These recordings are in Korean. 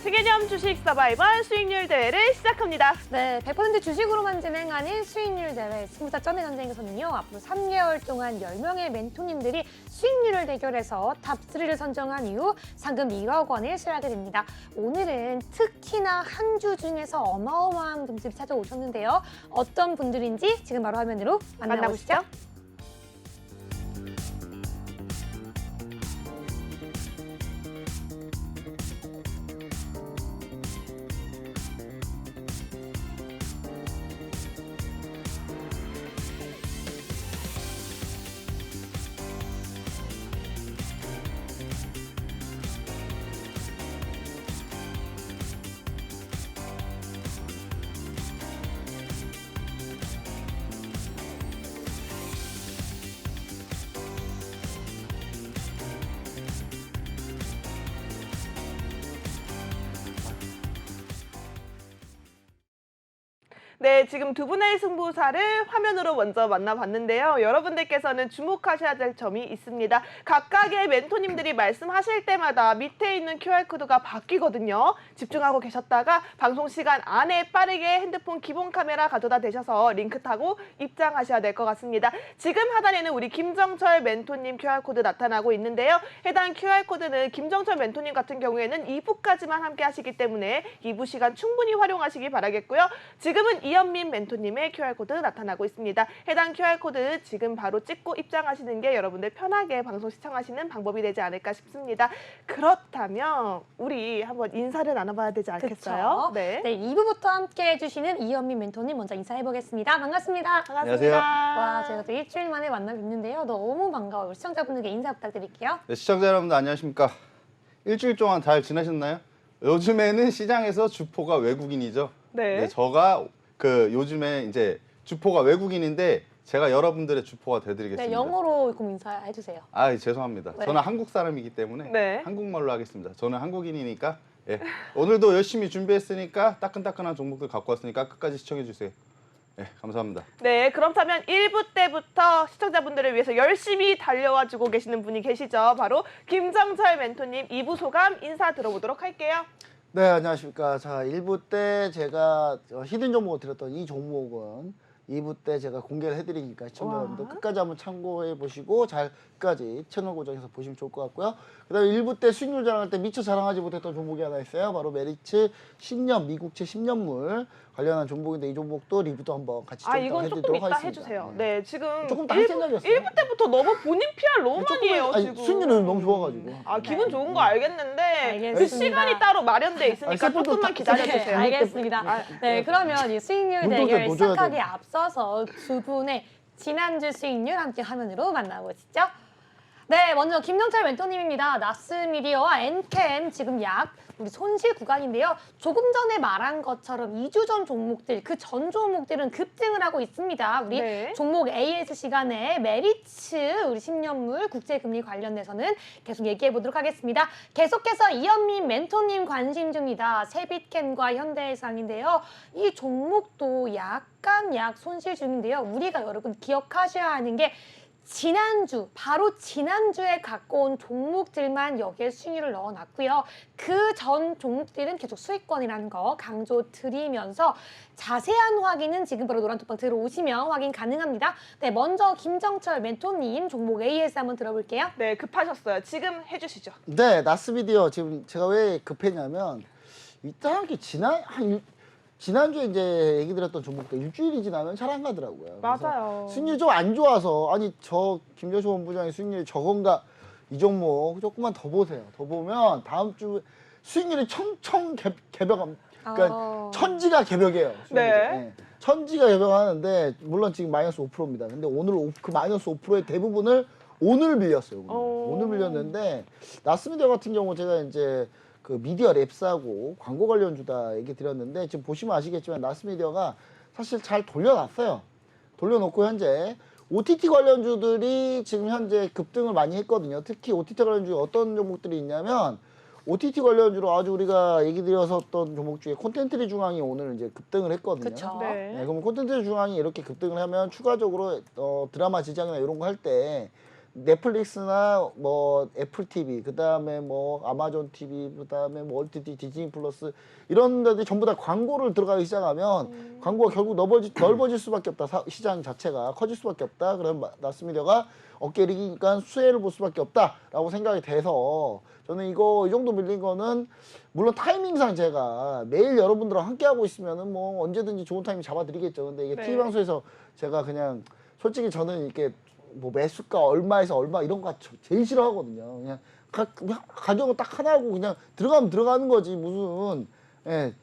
스개념 주식 서바이벌 수익률 대회를 시작합니다. 네, 100% 주식으로만 진행하는 수익률 대회 스무사 점의 전쟁에서는요. 앞으로 3개월 동안 10명의 멘토님들이 수익률을 대결해서 탑3를 선정한 이후 상금 1억 원을 수여하게 됩니다. 오늘은 특히나 한 주 중에서 어마어마한 분들이 찾아오셨는데요. 어떤 분들인지 지금 바로 화면으로 만나보시죠. 네, 지금 두 분의 승부사를 화면으로 먼저 만나봤는데요. 여러분들께서는 주목하셔야 될 점이 있습니다. 각각의 멘토님들이 말씀하실 때마다 밑에 있는 QR코드가 바뀌거든요. 집중하고 계셨다가 방송 시간 안에 빠르게 핸드폰 기본 카메라 가져다 대셔서 링크 타고 입장하셔야 될 것 같습니다. 지금 하단에는 우리 김정철 멘토님 QR코드 나타나고 있는데요. 해당 QR코드는 김정철 멘토님 같은 경우에는 2부까지만 함께 하시기 때문에 2부 시간 충분히 활용하시기 바라겠고요. 지금은 이현민 멘토님의 QR코드 나타나고 있습니다. 해당 QR코드 지금 바로 찍고 입장하시는 게 여러분들 편하게 방송 시청하시는 방법이 되지 않을까 싶습니다. 그렇다면 우리 한번 인사를 나눠봐야 되지 않겠어요? 그쵸? 네, 2부부터 함께 해주시는 이현민 멘토님 먼저 인사해보겠습니다. 반갑습니다. 반갑습니다. 와, 저희가 또 일주일 만에 만나 뵙는데요. 너무 반가워요. 시청자분들께 인사 부탁드릴게요. 네, 시청자 여러분들 안녕하십니까? 일주일 동안 잘 지내셨나요? 요즘에는 시장에서 주포가 외국인이죠. 네. 저가 요즘에 이제 주포가 외국인인데 제가 여러분들의 주포가 되드리겠습니다. 네, 영어로 좀 인사해주세요. 아, 죄송합니다. 네. 저는 한국 사람이기 때문에 네. 한국말로 하겠습니다. 저는 한국인이니까 예. 오늘도 열심히 준비했으니까 따끈따끈한 종목들 갖고 왔으니까 끝까지 시청해 주세요. 예, 감사합니다. 네, 그렇다면 1부 때부터 시청자분들을 위해서 열심히 달려와주고 계시는 분이 계시죠. 바로 김정철 멘토님 2부 소감 인사 들어보도록 할게요. 네, 안녕하십니까. 자, 1부 때 제가 히든 종목을 드렸던 이 종목은 2부 때 제가 공개를 해드리니까 시청자 여러분들 끝까지 한번 참고해 보시고 잘 끝까지 채널 고정해서 보시면 좋을 것 같고요. 그 다음에 1부 때 수익률 자랑할 때 미처 자랑하지 못했던 종목이 하나 있어요. 바로 메리츠 10년, 미국채 10년물 관련한 종목인데 이 종목도 리뷰도 한번 같이 좀 이건 조금 해드리도록 이따 하겠습니다. 해주세요. 네, 지금 조금 더 할 생각이었어요. 1부 때부터 너무 본인 PR 너무 많이 해요, 아니, 지금. 수익률은 너무 좋아가지고. 기분 좋은 거 알겠는데 그 알겠습니다. 시간이 따로 마련돼 있으니까 세포도 조금만 다- 기다려주세요. 네, 알겠습니다. 네, 그러면 이 수익률 운동도 대결 노져야 시작하기 돼. 앞서서 두 분의 지난주 수익률 함께 화면으로 만나보시죠. 네, 먼저 김정철 멘토님입니다. 나스미디어와 엔캠 지금 약 우리 손실 구간인데요. 조금 전에 말한 것처럼 2주 전 종목들, 그 전 종목들은 급등을 하고 있습니다. 우리 네. 종목 AS 시간에 메리츠, 우리 10년물 국제금리 관련돼서는 계속 얘기해 보도록 하겠습니다. 계속해서 이현민 멘토님 관심 중입니다. 세빛캠과 현대해상인데요. 이 종목도 약간 손실 중인데요. 우리가 여러분 기억하셔야 하는 게 지난주, 바로 지난주에 갖고 온 종목들만 여기에 수익률을 넣어놨고요. 그 전 종목들은 계속 수익권이라는 거 강조드리면서 자세한 확인은 지금 바로 노란톡방 들어오시면 확인 가능합니다. 네, 먼저 김정철 멘토님 종목 AS 한번 들어볼게요. 네, 급하셨어요. 지금 해주시죠. 네, 나스미디어 지금 제가 왜 급했냐면 이상하게 지난주에 이제 얘기 드렸던 종목도 일주일이 지나면 잘 안 가더라고요. 그래서 맞아요. 수익률이 좀 안 좋아서 아니 저 김정수 본부장의 수익률이 저건가 이 종목 조금만 더 보세요. 더 보면 다음 주 수익률이 개벽 그러니까 천지가 개벽이에요. 수익률이. 네. 천지가 개벽하는데 물론 지금 마이너스 5%입니다. 근데 오늘 그 마이너스 5%의 대부분을 오늘 밀렸어요. 오늘 밀렸는데 나스미디어 같은 경우 제가 이제 그 미디어 랩사고 광고 관련주다 얘기 드렸는데 지금 보시면 아시겠지만 나스미디어가 사실 잘 돌려놨어요. 돌려놓고 현재 OTT 관련주들이 지금 현재 급등을 많이 했거든요. 특히 OTT 관련주 어떤 종목들이 있냐면 OTT 관련주로 아주 우리가 얘기 드렸었던 종목 중에 콘텐츠리 중앙이 오늘 이제 급등을 했거든요. 그쵸. 네, 그럼 콘텐츠 중앙이 이렇게 급등을 하면 추가적으로 드라마 제작이나 이런 거 할 때 넷플릭스나 뭐 애플 TV, 그다음에 뭐 아마존 TV, 그다음에 뭐 OTT, 디즈니 플러스 이런 데들이 전부 다 광고를 들어가기 시작하면 광고가 결국 넓어질 수밖에 없다. 시장 자체가 커질 수밖에 없다. 그럼 마스미디어가 어깨를 이기니까 수혜를 볼 수밖에 없다라고 생각이 돼서 저는 이 정도 밀린 거는 물론 타이밍상 제가 매일 여러분들과 함께 하고 있으면은 뭐 언제든지 좋은 타이밍 잡아드리겠죠. 근데 이게 네. TV 방송에서 제가 그냥 솔직히 저는 이렇게 뭐 매수가 얼마에서 얼마 이런 거 제일 싫어하거든요. 그냥 가격은 딱 하나 하고 그냥 들어가면 들어가는 거지 무슨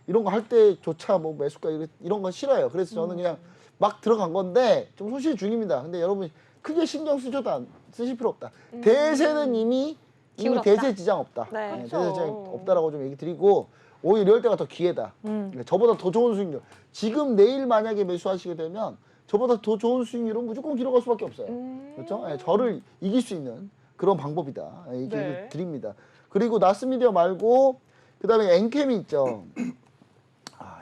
이런 거 할 때조차 뭐 매수가 이런 거 싫어요. 그래서 저는 그냥 막 들어간 건데 좀 소실 중입니다. 근데 여러분 크게 신경 쓰실 필요 없다. 대세는 이미 기울 없다. 대세 지장 없다. 네. 대세 지장 없다라고 좀 얘기 드리고 오히려 이럴 때가 더 기회다. 저보다 더 좋은 수익률. 지금 내일 만약에 매수하시게 되면 저보다 더 좋은 수익률은 무조건 길어갈 수밖에 없어요. 그렇죠? 저를 이길 수 있는 그런 방법이다. 얘기를 네. 드립니다. 그리고 나스미디어 말고 그다음에 엔캠이 있죠.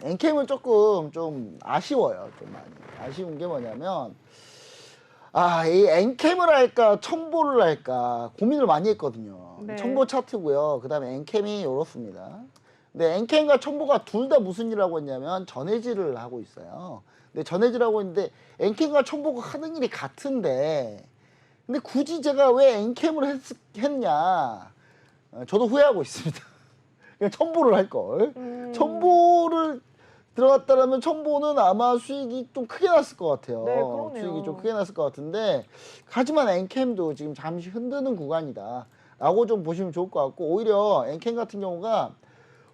엔캠은 조금 좀 아쉬워요. 좀 많이 아쉬운 게 뭐냐면 이 엔캠을 할까 첨보를 할까 고민을 많이 했거든요. 네. 첨보 차트고요. 그다음에 엔캠이 이렇습니다. 근데 엔캠과 첨보가 둘 다 무슨 일을 하고 있냐면 전해질을 하고 있어요. 근데 전해질을 하고 있는데 엔캠과 첨보가 하는 일이 같은데 근데 굳이 제가 왜 엔캠을 했냐 저도 후회하고 있습니다. 그냥 첨보를 할 걸. 첨보를 들어갔다라면 첨보는 아마 수익이 좀 크게 났을 것 같아요. 네, 그러네요. 수익이 좀 크게 났을 것 같은데 하지만 엔캠도 지금 잠시 흔드는 구간이다 라고 좀 보시면 좋을 것 같고 오히려 엔캠 같은 경우가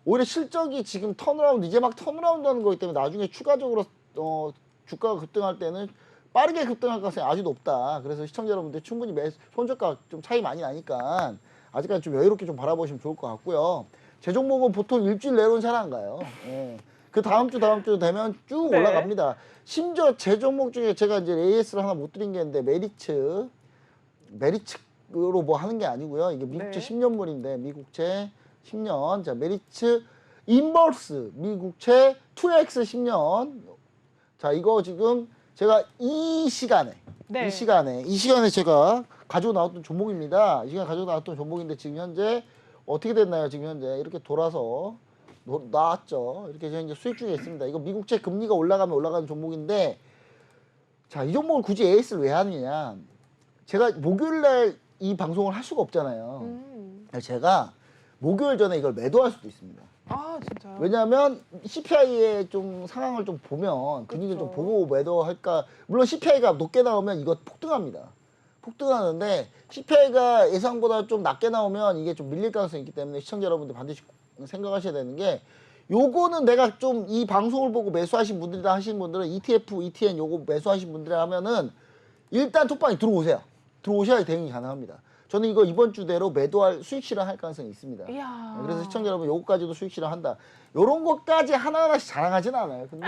오히려 실적이 지금 턴어라운드 이제 막 턴어라운드 하는 거기 때문에 나중에 추가적으로 주가가 급등할 때는 빠르게 급등할 가능성이 아주 높다. 그래서 시청자 여러분들 충분히 손절가 좀 차이 많이 나니까 아직까지 좀 여유롭게 좀 바라보시면 좋을 것 같고요. 제 종목은 보통 일주일 내로는 잘 안 가요. 그 다음 주 되면 쭉 네. 올라갑니다. 심지어 제 종목 중에 제가 이제 AS를 하나 못 드린 게 있는데 메리츠로 뭐 하는 게 아니고요. 이게 미국채 네. 10년물인데 미국채 10년 자 메리츠 인버스 미국채 2X 10년 자 이거 지금 제가 이 시간에 제가 가지고 나왔던 종목입니다. 이 시간에 가지고 나왔던 종목인데 지금 현재 어떻게 됐나요? 지금 현재 이렇게 돌아서 나왔죠. 이렇게 이제 수익 중에 있습니다. 이거 미국채 금리가 올라가면 올라가는 종목인데 자, 이 종목을 굳이 AS를 왜 하느냐? 제가 목요일 날 이 방송을 할 수가 없잖아요. 제가 목요일 전에 이걸 매도할 수도 있습니다. 아 진짜요? 왜냐하면 CPI의 좀 상황을 좀 보면 분위기를 좀 그렇죠. 보고 매도할까. 물론 CPI가 높게 나오면 이거 폭등합니다. 폭등하는데 CPI가 예상보다 좀 낮게 나오면 이게 좀 밀릴 가능성이 있기 때문에 시청자 여러분들 반드시 생각하셔야 되는 게 요거는 내가 좀 이 방송을 보고 매수하신 분들이나 하신 분들은 ETF, ETN 요거 매수하신 분들이 하면은 일단 톡방에 들어오셔야 대응이 가능합니다. 저는 이거 이번 주대로 매도할 수익 실현할 가능성이 있습니다. 이야. 그래서 시청자 여러분 요거까지도 수익 실현한다. 요런 것까지 하나하나씩 자랑하진 않아요. 근데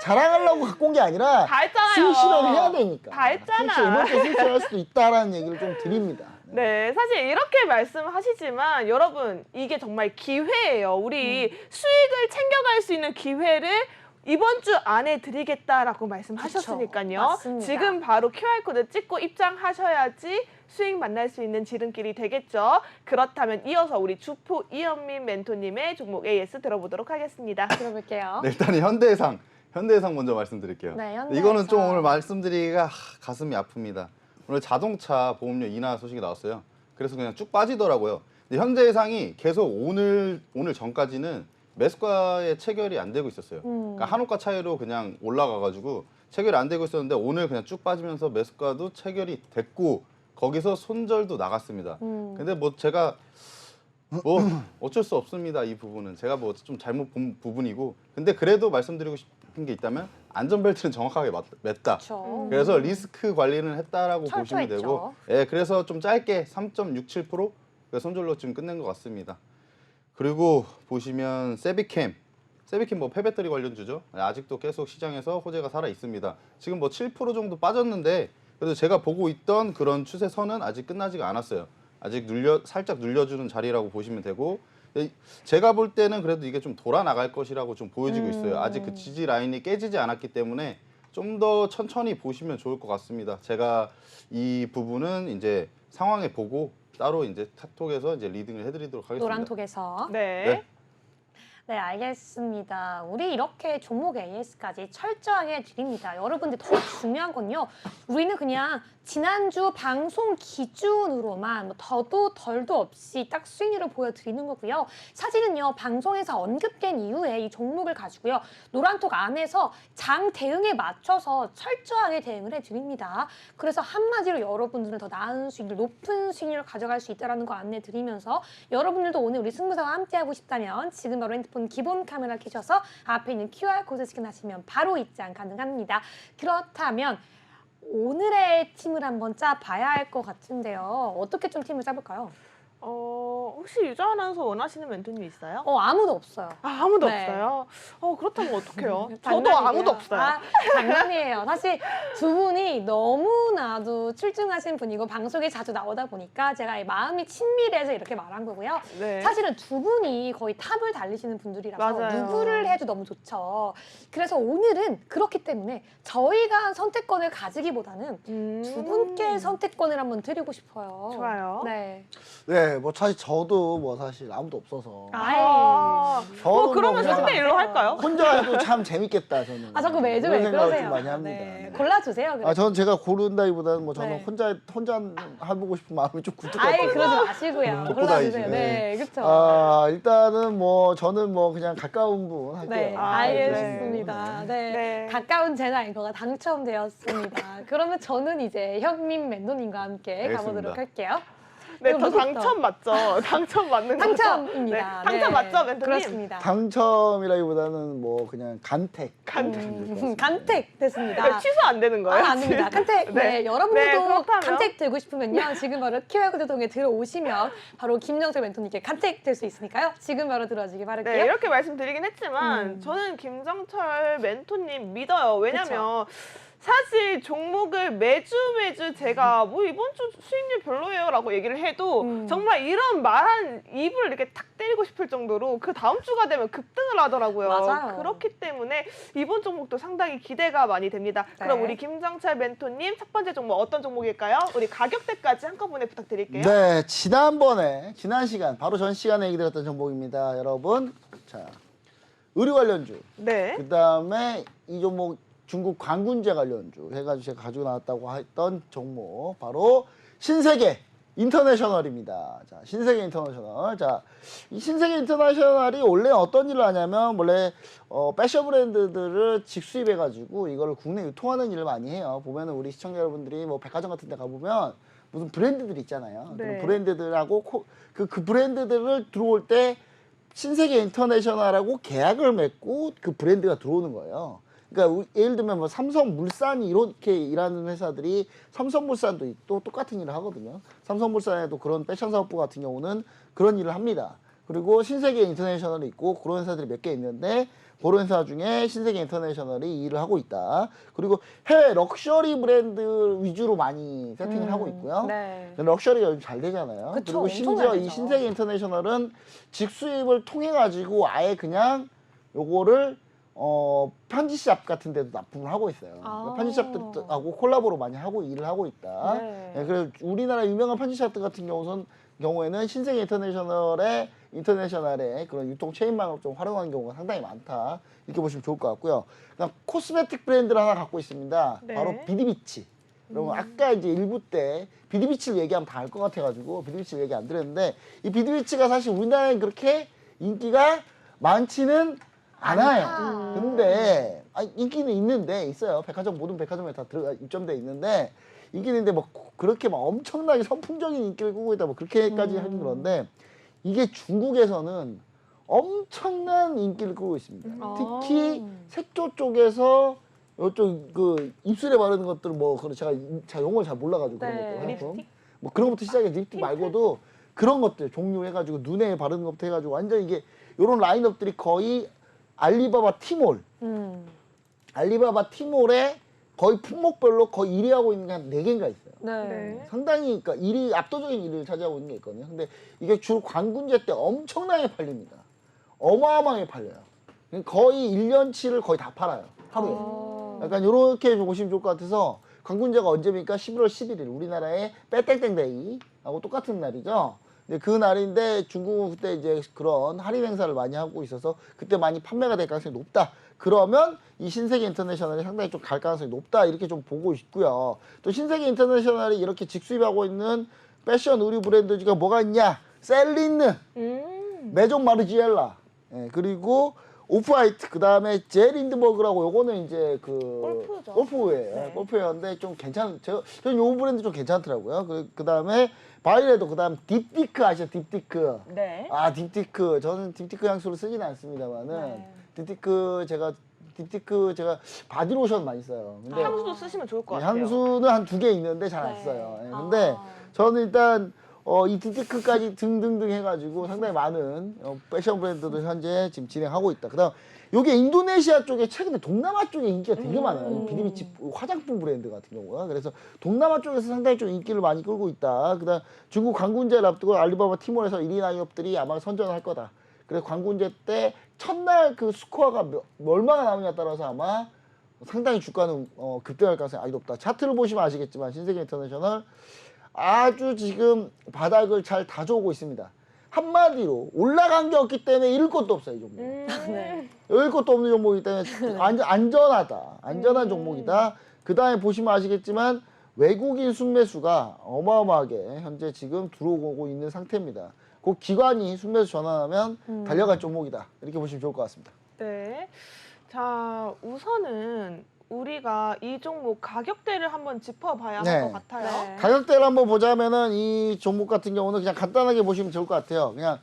자랑하려고 갖고 온 게 아니라 다 했잖아요. 수익 실현해야 되니까. 다 했잖아. 이번 주에 수익 실현할 수도 있다라는 얘기를 좀 드립니다. 네, 사실 이렇게 말씀하시지만 여러분 이게 정말 기회예요. 우리 수익을 챙겨갈 수 있는 기회를 이번 주 안에 드리겠다라고 말씀하셨으니까요. 맞습니다. 지금 바로 QR코드 찍고 입장하셔야지 수익 만날 수 있는 지름길이 되겠죠. 그렇다면 이어서 우리 주포 이현민 멘토님의 종목 AS 들어보도록 하겠습니다. 들어볼게요. 네, 일단 현대해상 먼저 말씀드릴게요. 네, 현대해상. 이거는 좀 오늘 말씀드리기가 가슴이 아픕니다. 오늘 자동차 보험료 인하 소식이 나왔어요. 그래서 그냥 쭉 빠지더라고요. 근데 현대해상이 계속 오늘 전까지는 매수가의 체결이 안 되고 있었어요. 그러니까 한호가 차이로 그냥 올라가가지고 체결이 안 되고 있었는데 오늘 그냥 쭉 빠지면서 매수가도 체결이 됐고 거기서 손절도 나갔습니다. 근데 뭐 제가 뭐 어쩔 수 없습니다. 이 부분은 제가 뭐 좀 잘못 본 부분이고 근데 그래도 말씀드리고 싶은 게 있다면 안전벨트는 정확하게 맸다. 그렇죠. 그래서 리스크 관리는 했다라고 보시면 철저했죠. 되고 예, 그래서 좀 짧게 3.67% 손절로 지금 끝낸 것 같습니다. 그리고 보시면 세비캠 뭐 폐배터리 관련주죠. 아직도 계속 시장에서 호재가 살아 있습니다. 지금 뭐 7% 정도 빠졌는데 그래도 제가 보고 있던 그런 추세선은 아직 끝나지가 않았어요. 아직 살짝 눌려주는 자리라고 보시면 되고 제가 볼 때는 그래도 이게 좀 돌아 나갈 것이라고 좀 보여지고 있어요. 아직 그 지지 라인이 깨지지 않았기 때문에 좀 더 천천히 보시면 좋을 것 같습니다. 제가 이 부분은 이제 상황에 보고 따로 이제 카톡에서 이제 리딩을 해드리도록 하겠습니다. 노란톡에서. 네. 네. 네, 알겠습니다. 우리 이렇게 종목 AS까지 철저하게 드립니다. 여러분들 더 중요한 건요. 우리는 그냥 지난주 방송 기준으로만 뭐 더도 덜도 없이 딱 수익률을 보여드리는 거고요. 사실은요, 방송에서 언급된 이후에 이 종목을 가지고요. 노란톡 안에서 장 대응에 맞춰서 철저하게 대응을 해드립니다. 그래서 한마디로 여러분들은 더 나은 수익률, 높은 수익률을 가져갈 수 있다는 거 안내 드리면서 여러분들도 오늘 우리 승부사와 함께하고 싶다면 지금 바로 핸드폰 기본 카메라 켜셔서 앞에 있는 QR코드 스캔하시면 바로 입장 가능합니다. 그렇다면 오늘의 팀을 한번 짜봐야 할 것 같은데요. 어떻게 좀 팀을 짜볼까요? 혹시 유저 아나운서 원하시는 멘토님 있어요? 아무도 없어요. 아무도 네. 없어요? 그렇다면 어떡해요? 저도 장난이고요. 아무도 없어요. 장난이에요. 사실 두 분이 너무나도 출중하신 분이고 방송에 자주 나오다 보니까 제가 마음이 친밀해서 이렇게 말한 거고요. 네. 사실은 두 분이 거의 탑을 달리시는 분들이라서 맞아요. 누구를 해도 너무 좋죠. 그래서 오늘은 그렇기 때문에 저희가 선택권을 가지기보다는 두 분께 선택권을 한번 드리고 싶어요. 좋아요. 네. 네, 뭐 사실 저도 뭐 사실 아무도 없어서 그러면 그냥 3대 1로 할까요? 혼자 해도 참 재밌겠다 저는. 자꾸 매주 그런 왜 생각을 그러세요? 좀 많이 합니다. 네. 네. 골라주세요. 그래서. 저는 제가 고른다기보다는 뭐 저는 네. 혼자 해보고 싶은 마음이 좀 굴뚝 아예 같아요. 그러지 마시고요. 독보다이지. 골라주세요. 네, 그렇죠. 일단은 뭐 저는 뭐 그냥 가까운 분 할게요. 네, 알겠습니다. 네. 네. 가까운 제 나이거가 당첨되었습니다. 그러면 저는 이제 현민 멘토님과 함께 알겠습니다. 가보도록 할게요. 네, 이거 저 무섭다. 당첨 맞죠? 당첨 맞는 거죠? 당첨입니다. 네, 당첨 맞죠, 멘토님? 그렇습니다. 당첨이라기보다는 뭐 그냥 간택. 간택 됐습니다. 취소 안 되는 거예요? 안 됩니다. 간택. 네, 네. 여러분들도 네, 그렇다면? 간택 되고 싶으면요. 지금 바로 QR코드 통해 들어오시면 바로 김정철 멘토님께 간택 될 수 있으니까요. 지금 바로 들어주기 바랄게요. 네, 이렇게 말씀드리긴 했지만 저는 김정철 멘토님 믿어요. 왜냐면 사실 종목을 매주 제가 뭐 이번 주 수익률 별로예요라고 얘기를 해도 정말 이런 말한 입을 이렇게 탁 때리고 싶을 정도로 그 다음 주가 되면 급등을 하더라고요. 맞아요. 그렇기 때문에 이번 종목도 상당히 기대가 많이 됩니다. 네. 그럼 우리 김정철 멘토님 첫 번째 종목 어떤 종목일까요? 우리 가격대까지 한꺼번에 부탁드릴게요. 네, 지난 시간 바로 전 시간에 얘기 드렸던 종목입니다, 여러분. 자, 의류 관련주. 네. 그다음에 이 종목 중국 광군제 관련주 해가지고 제가 가지고 나왔다고 했던 종목 바로 신세계 인터내셔널입니다. 자, 신세계 인터내셔널. 자, 이 신세계 인터내셔널이 원래 어떤 일을 하냐면 원래 패션 브랜드들을 직수입해가지고 이걸 국내 유통하는 일을 많이 해요. 보면은 우리 시청자 여러분들이 뭐 백화점 같은 데 가보면 무슨 브랜드들 있잖아요. 네. 그런 브랜드들하고 그 브랜드들을 들어올 때 신세계 인터내셔널하고 계약을 맺고 그 브랜드가 들어오는 거예요. 그러니까 예를 들면 뭐 삼성물산이 이렇게 일하는 회사들이 삼성물산도 또 똑같은 일을 하거든요. 삼성물산에도 그런 패션 사업부 같은 경우는 그런 일을 합니다. 그리고 신세계 인터내셔널이 있고 그런 회사들이 몇 개 있는데 그런 회사 중에 신세계 인터내셔널이 일을 하고 있다. 그리고 해외 럭셔리 브랜드 위주로 많이 세팅을 하고 있고요. 네. 럭셔리가 요즘 잘 되잖아요. 그쵸, 그리고 엄청 심지어 잘 이 되죠. 신세계 인터내셔널은 직수입을 통해 가지고 아예 그냥 요거를 편지샵 같은 데도 납품을 하고 있어요. 아. 편지샵들하고 콜라보로 많이 하고 일을 하고 있다. 네. 예, 그래서 우리나라 유명한 편지샵들 같은 경우에는 신세계 인터내셔널의 그런 유통 체인망을 좀 활용하는 경우가 상당히 많다. 이렇게 보시면 좋을 것 같고요. 그다음 코스메틱 브랜드를 하나 갖고 있습니다. 네. 바로 비디비치. 여러분 아까 이제 1부 때 비디비치를 얘기하면 다 알 것 같아가지고 비디비치를 얘기 안 드렸는데 이 비디비치가 사실 우리나라에 그렇게 인기가 많지는 않아요. 근데 인기는 있어요. 모든 백화점에 다 입점돼 있는데 인기는 있는데 뭐 그렇게 막 엄청나게 선풍적인 인기를 끌고 있다 뭐 그렇게까지 하긴 그런데 이게 중국에서는 엄청난 인기를 끌고 있습니다. 특히 색조 쪽에서 이쪽 그 입술에 바르는 것들 뭐 제가 용어를 잘 몰라가지고 그런 네. 것들 립스틱? 뭐 그런 것부터 시작해 립스틱 말고도 그런 것들 종류 해가지고 눈에 바르는 것부터 해가지고 완전 이게 이런 라인업들이 거의 알리바바 티몰에 거의 품목별로 거의 1위 하고 있는 게 한 4개인가 있어요. 네. 네. 상당히 그러니까 압도적인 1위를 차지하고 있는 게 있거든요. 근데 이게 주로 광군제 때 엄청나게 팔립니다. 어마어마하게 팔려요. 거의 1년치를 거의 다 팔아요. 하루에. 약간 이렇게 보시면 좋을 것 같아서 관군제가 언제입니까? 11월 11일 우리나라의 빼땡땡데이하고 똑같은 날이죠. 근데 그 날인데 중국은 그때 이제 그런 할인 행사를 많이 하고 있어서 그때 많이 판매가 될 가능성이 높다. 그러면 이 신세계 인터내셔널이 상당히 좀 갈 가능성이 높다. 이렇게 좀 보고 있고요. 또 신세계 인터내셔널이 이렇게 직수입하고 있는 패션 의류 브랜드가 뭐가 있냐? 셀린느, 메종 마르지엘라, 예, 그리고 오프화이트, 그 다음에 제 린드버그라고 요거는 이제 그 골프죠. 골프웨어, 네. 골프웨어인데 좀 저는 요 브랜드 좀 괜찮더라고요. 그 다음에 바이레도, 그 다음 딥티크 아시죠? 딥티크. 네. 아 딥티크, 저는 딥티크 향수를 쓰지는 않습니다만은 네. 딥티크 제가 바디로션 많이 써요. 근데 향수도 쓰시면 좋을 것 같아요. 향수는 한 2개 있는데 잘 안 네. 써요. 예, 근데 저는 일단 이 딥티크까지 등등등 해가지고 상당히 많은 패션 브랜드도 현재 지금 진행하고 있다. 그다음 요게 인도네시아 쪽에 최근에 동남아 쪽에 인기가 되게 많아요. 비디비치 화장품 브랜드 같은 경우가. 그래서 동남아 쪽에서 상당히 좀 인기를 많이 끌고 있다. 그다음 중국 관군제를 앞두고 알리바바 티몰에서 1위 나이업들이 아마 선전을 할 거다. 그래서 관군제 때 첫날 그 스코어가 얼마나 나오냐에 따라서 아마 상당히 주가는 급등할 가능성이 아주 높다. 차트를 보시면 아시겠지만 신세계 인터내셔널 아주 지금 바닥을 잘 다져오고 있습니다. 한마디로 올라간 게 없기 때문에 잃을 것도 없어요, 이 종목. 네. 잃을 것도 없는 종목이기 때문에 안전하다. 안전한 종목이다. 그 다음에 보시면 아시겠지만 외국인 순매수가 어마어마하게 현재 지금 들어오고 있는 상태입니다. 그 기관이 순매수 전환하면 달려갈 종목이다. 이렇게 보시면 좋을 것 같습니다. 네. 자, 우선은 우리가 이 종목 가격대를 한번 짚어봐야 할 네. 것 같아요. 네. 가격대를 한번 보자면은 이 종목 같은 경우는 그냥 간단하게 보시면 좋을 것 같아요. 그냥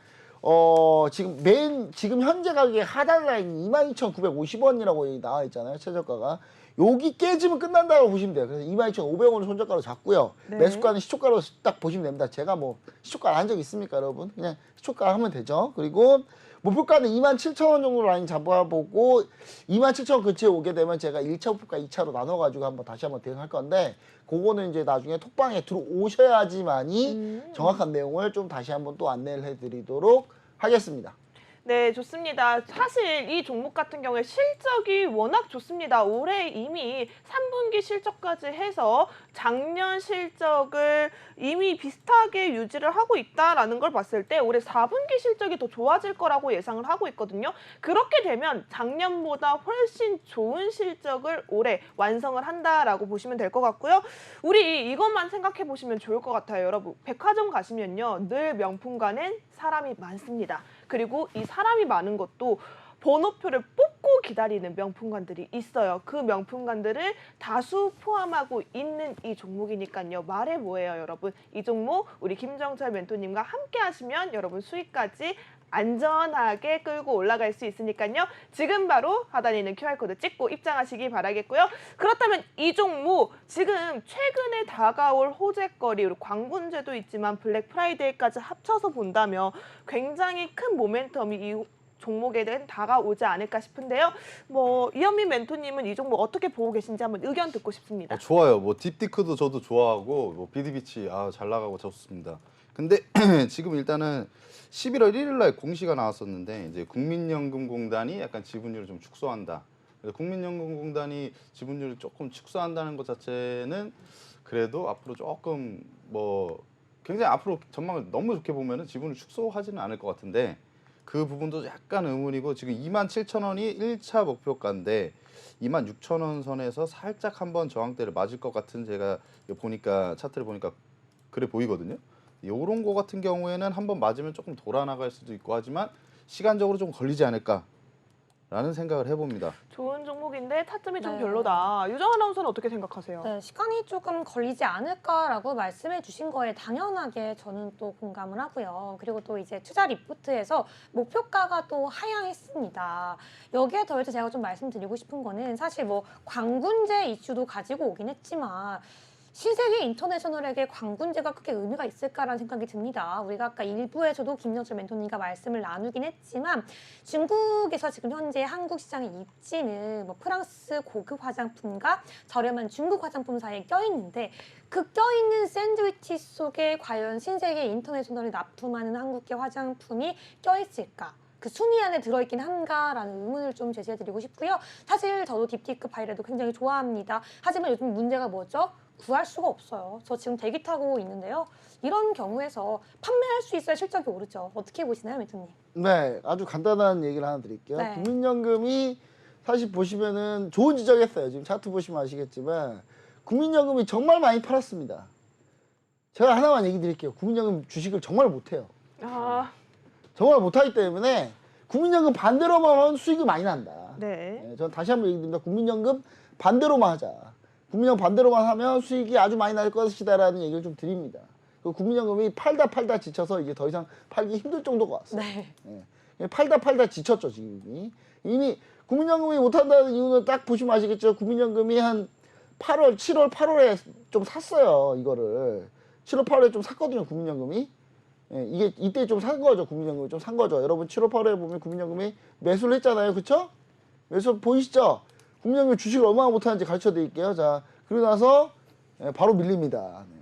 지금 현재 가격의 하단 라인이 22,950원이라고 나와 있잖아요. 최저가가. 여기 깨지면 끝난다고 보시면 돼요. 그래서 22,500원을 손절가로 잡고요. 네. 매수가는 시초가로 딱 보시면 됩니다. 제가 뭐 시초가 한 적 있습니까, 여러분? 그냥 시초가 하면 되죠. 그리고 목표가는 27,000원 정도 라인 잡아보고 27,000원 근처에 오게 되면 제가 1차 목표가 2차로 나눠가지고 한번 다시 한번 대응할 건데 그거는 이제 나중에 톡방에 들어오셔야지만이 정확한 내용을 좀 다시 한번 또 안내를 해드리도록 하겠습니다. 네, 좋습니다. 사실 이 종목 같은 경우에 실적이 워낙 좋습니다. 올해 이미 3분기 실적까지 해서 작년 실적을 이미 비슷하게 유지를 하고 있다라는 걸 봤을 때 올해 4분기 실적이 더 좋아질 거라고 예상을 하고 있거든요. 그렇게 되면 작년보다 훨씬 좋은 실적을 올해 완성을 한다라고 보시면 될 것 같고요. 우리 이것만 생각해 보시면 좋을 것 같아요, 여러분. 백화점 가시면요, 늘 명품관엔 사람이 많습니다. 그리고 이 사람이 많은 것도 번호표를 뽑고 기다리는 명품관들이 있어요. 그 명품관들을 다수 포함하고 있는 이 종목이니까요. 말해 뭐예요, 여러분. 이 종목 우리 김정철 멘토님과 함께 하시면 여러분 수익까지 안전하게 끌고 올라갈 수 있으니까요. 지금 바로 하단에 있는 QR코드 찍고 입장하시기 바라겠고요. 그렇다면 이 종목 지금 최근에 다가올 호재거리, 그리고 광군제도 있지만 블랙 프라이데이까지 합쳐서 본다면 굉장히 큰 모멘텀이 이 종목에 대한 다가오지 않을까 싶은데요. 뭐 이현민 멘토님은 이 종목 어떻게 보고 계신지 한번 의견 듣고 싶습니다. 좋아요. 뭐 딥티크도 저도 좋아하고 뭐 비디비치 잘 나가고 좋습니다. 근데 지금 일단은 11월 1일 날 공시가 나왔었는데 이제 국민연금공단이 약간 지분율을 좀 축소한다. 그래서 국민연금공단이 지분율을 조금 축소한다는 것 자체는 그래도 앞으로 조금 뭐 굉장히 앞으로 전망을 너무 좋게 보면은 지분을 축소하지는 않을 것 같은데 그 부분도 약간 의문이고 지금 27,000원이 1차 목표가인데 26,000원 선에서 살짝 한번 저항대를 맞을 것 같은 제가 보니까 차트를 보니까 그래 보이거든요. 요런 거 같은 경우에는 한번 맞으면 조금 돌아 나갈 수도 있고 하지만 시간적으로 좀 걸리지 않을까라는 생각을 해봅니다. 좋은 종목인데 타점이 좀 네. 별로다. 유정 아나운서는 어떻게 생각하세요? 네, 시간이 조금 걸리지 않을까라고 말씀해 주신 거에 당연하게 저는 또 공감을 하고요. 그리고 또 이제 투자 리포트에서 목표가가 또 하향했습니다. 여기에 더해서 제가 좀 말씀드리고 싶은 거는 사실 뭐 광군제 이슈도 가지고 오긴 했지만 신세계 인터내셔널에게 광군제가 크게 의미가 있을까라는 생각이 듭니다. 우리가 아까 일부에서도 김정철 멘토님과 말씀을 나누긴 했지만 중국에서 지금 현재 한국 시장의 입지는 뭐 프랑스 고급 화장품과 저렴한 중국 화장품 사이에 껴있는데 그 껴있는 샌드위치 속에 과연 신세계 인터내셔널이 납품하는 한국계 화장품이 껴있을까? 그 순위 안에 들어있긴 한가라는 의문을 좀 제시해드리고 싶고요. 사실 저도 딥티크 바이레도 굉장히 좋아합니다. 하지만 요즘 문제가 뭐죠? 구할 수가 없어요. 저 지금 대기 타고 있는데요. 이런 경우에서 판매할 수 있어야 실적이 오르죠. 어떻게 보시나요, 멘토님? 네, 아주 간단한 얘기를 하나 드릴게요. 네. 국민연금이 사실 보시면은 좋은 지적했어요. 지금 차트 보시면 아시겠지만 국민연금이 정말 많이 팔았습니다. 제가 하나만 얘기 드릴게요. 국민연금 주식을 정말 못해요. 아, 정말 못하기 때문에 국민연금 반대로만 하면 수익이 많이 난다. 네. 네, 저는 다시 한번 얘기 드립니다. 국민연금 반대로만 하자. 국민연금 반대로만 하면 수익이 아주 많이 날 것이다라는 얘기를 좀 드립니다. 그 국민연금이 팔다 지쳐서 이제 더 이상 팔기 힘들 정도가 왔어요. 네. 예. 팔다 지쳤죠 지금 이미 국민연금이 못한다는 이유는 딱 보시면 아시겠죠. 국민연금이 한 7월 8월에 좀 샀어요. 이거를 7월 8월에 좀 샀거든요. 국민연금이. 예, 이게 이때 좀 산 거죠. 국민연금이 좀 산 거죠. 여러분 7월 8월에 보면 국민연금이 매수를 했잖아요. 그쵸? 매수 보이시죠? 국민연금 주식을 얼마나 못하는지 가르쳐 드릴게요. 자, 그러고 나서 예, 바로 밀립니다. 네.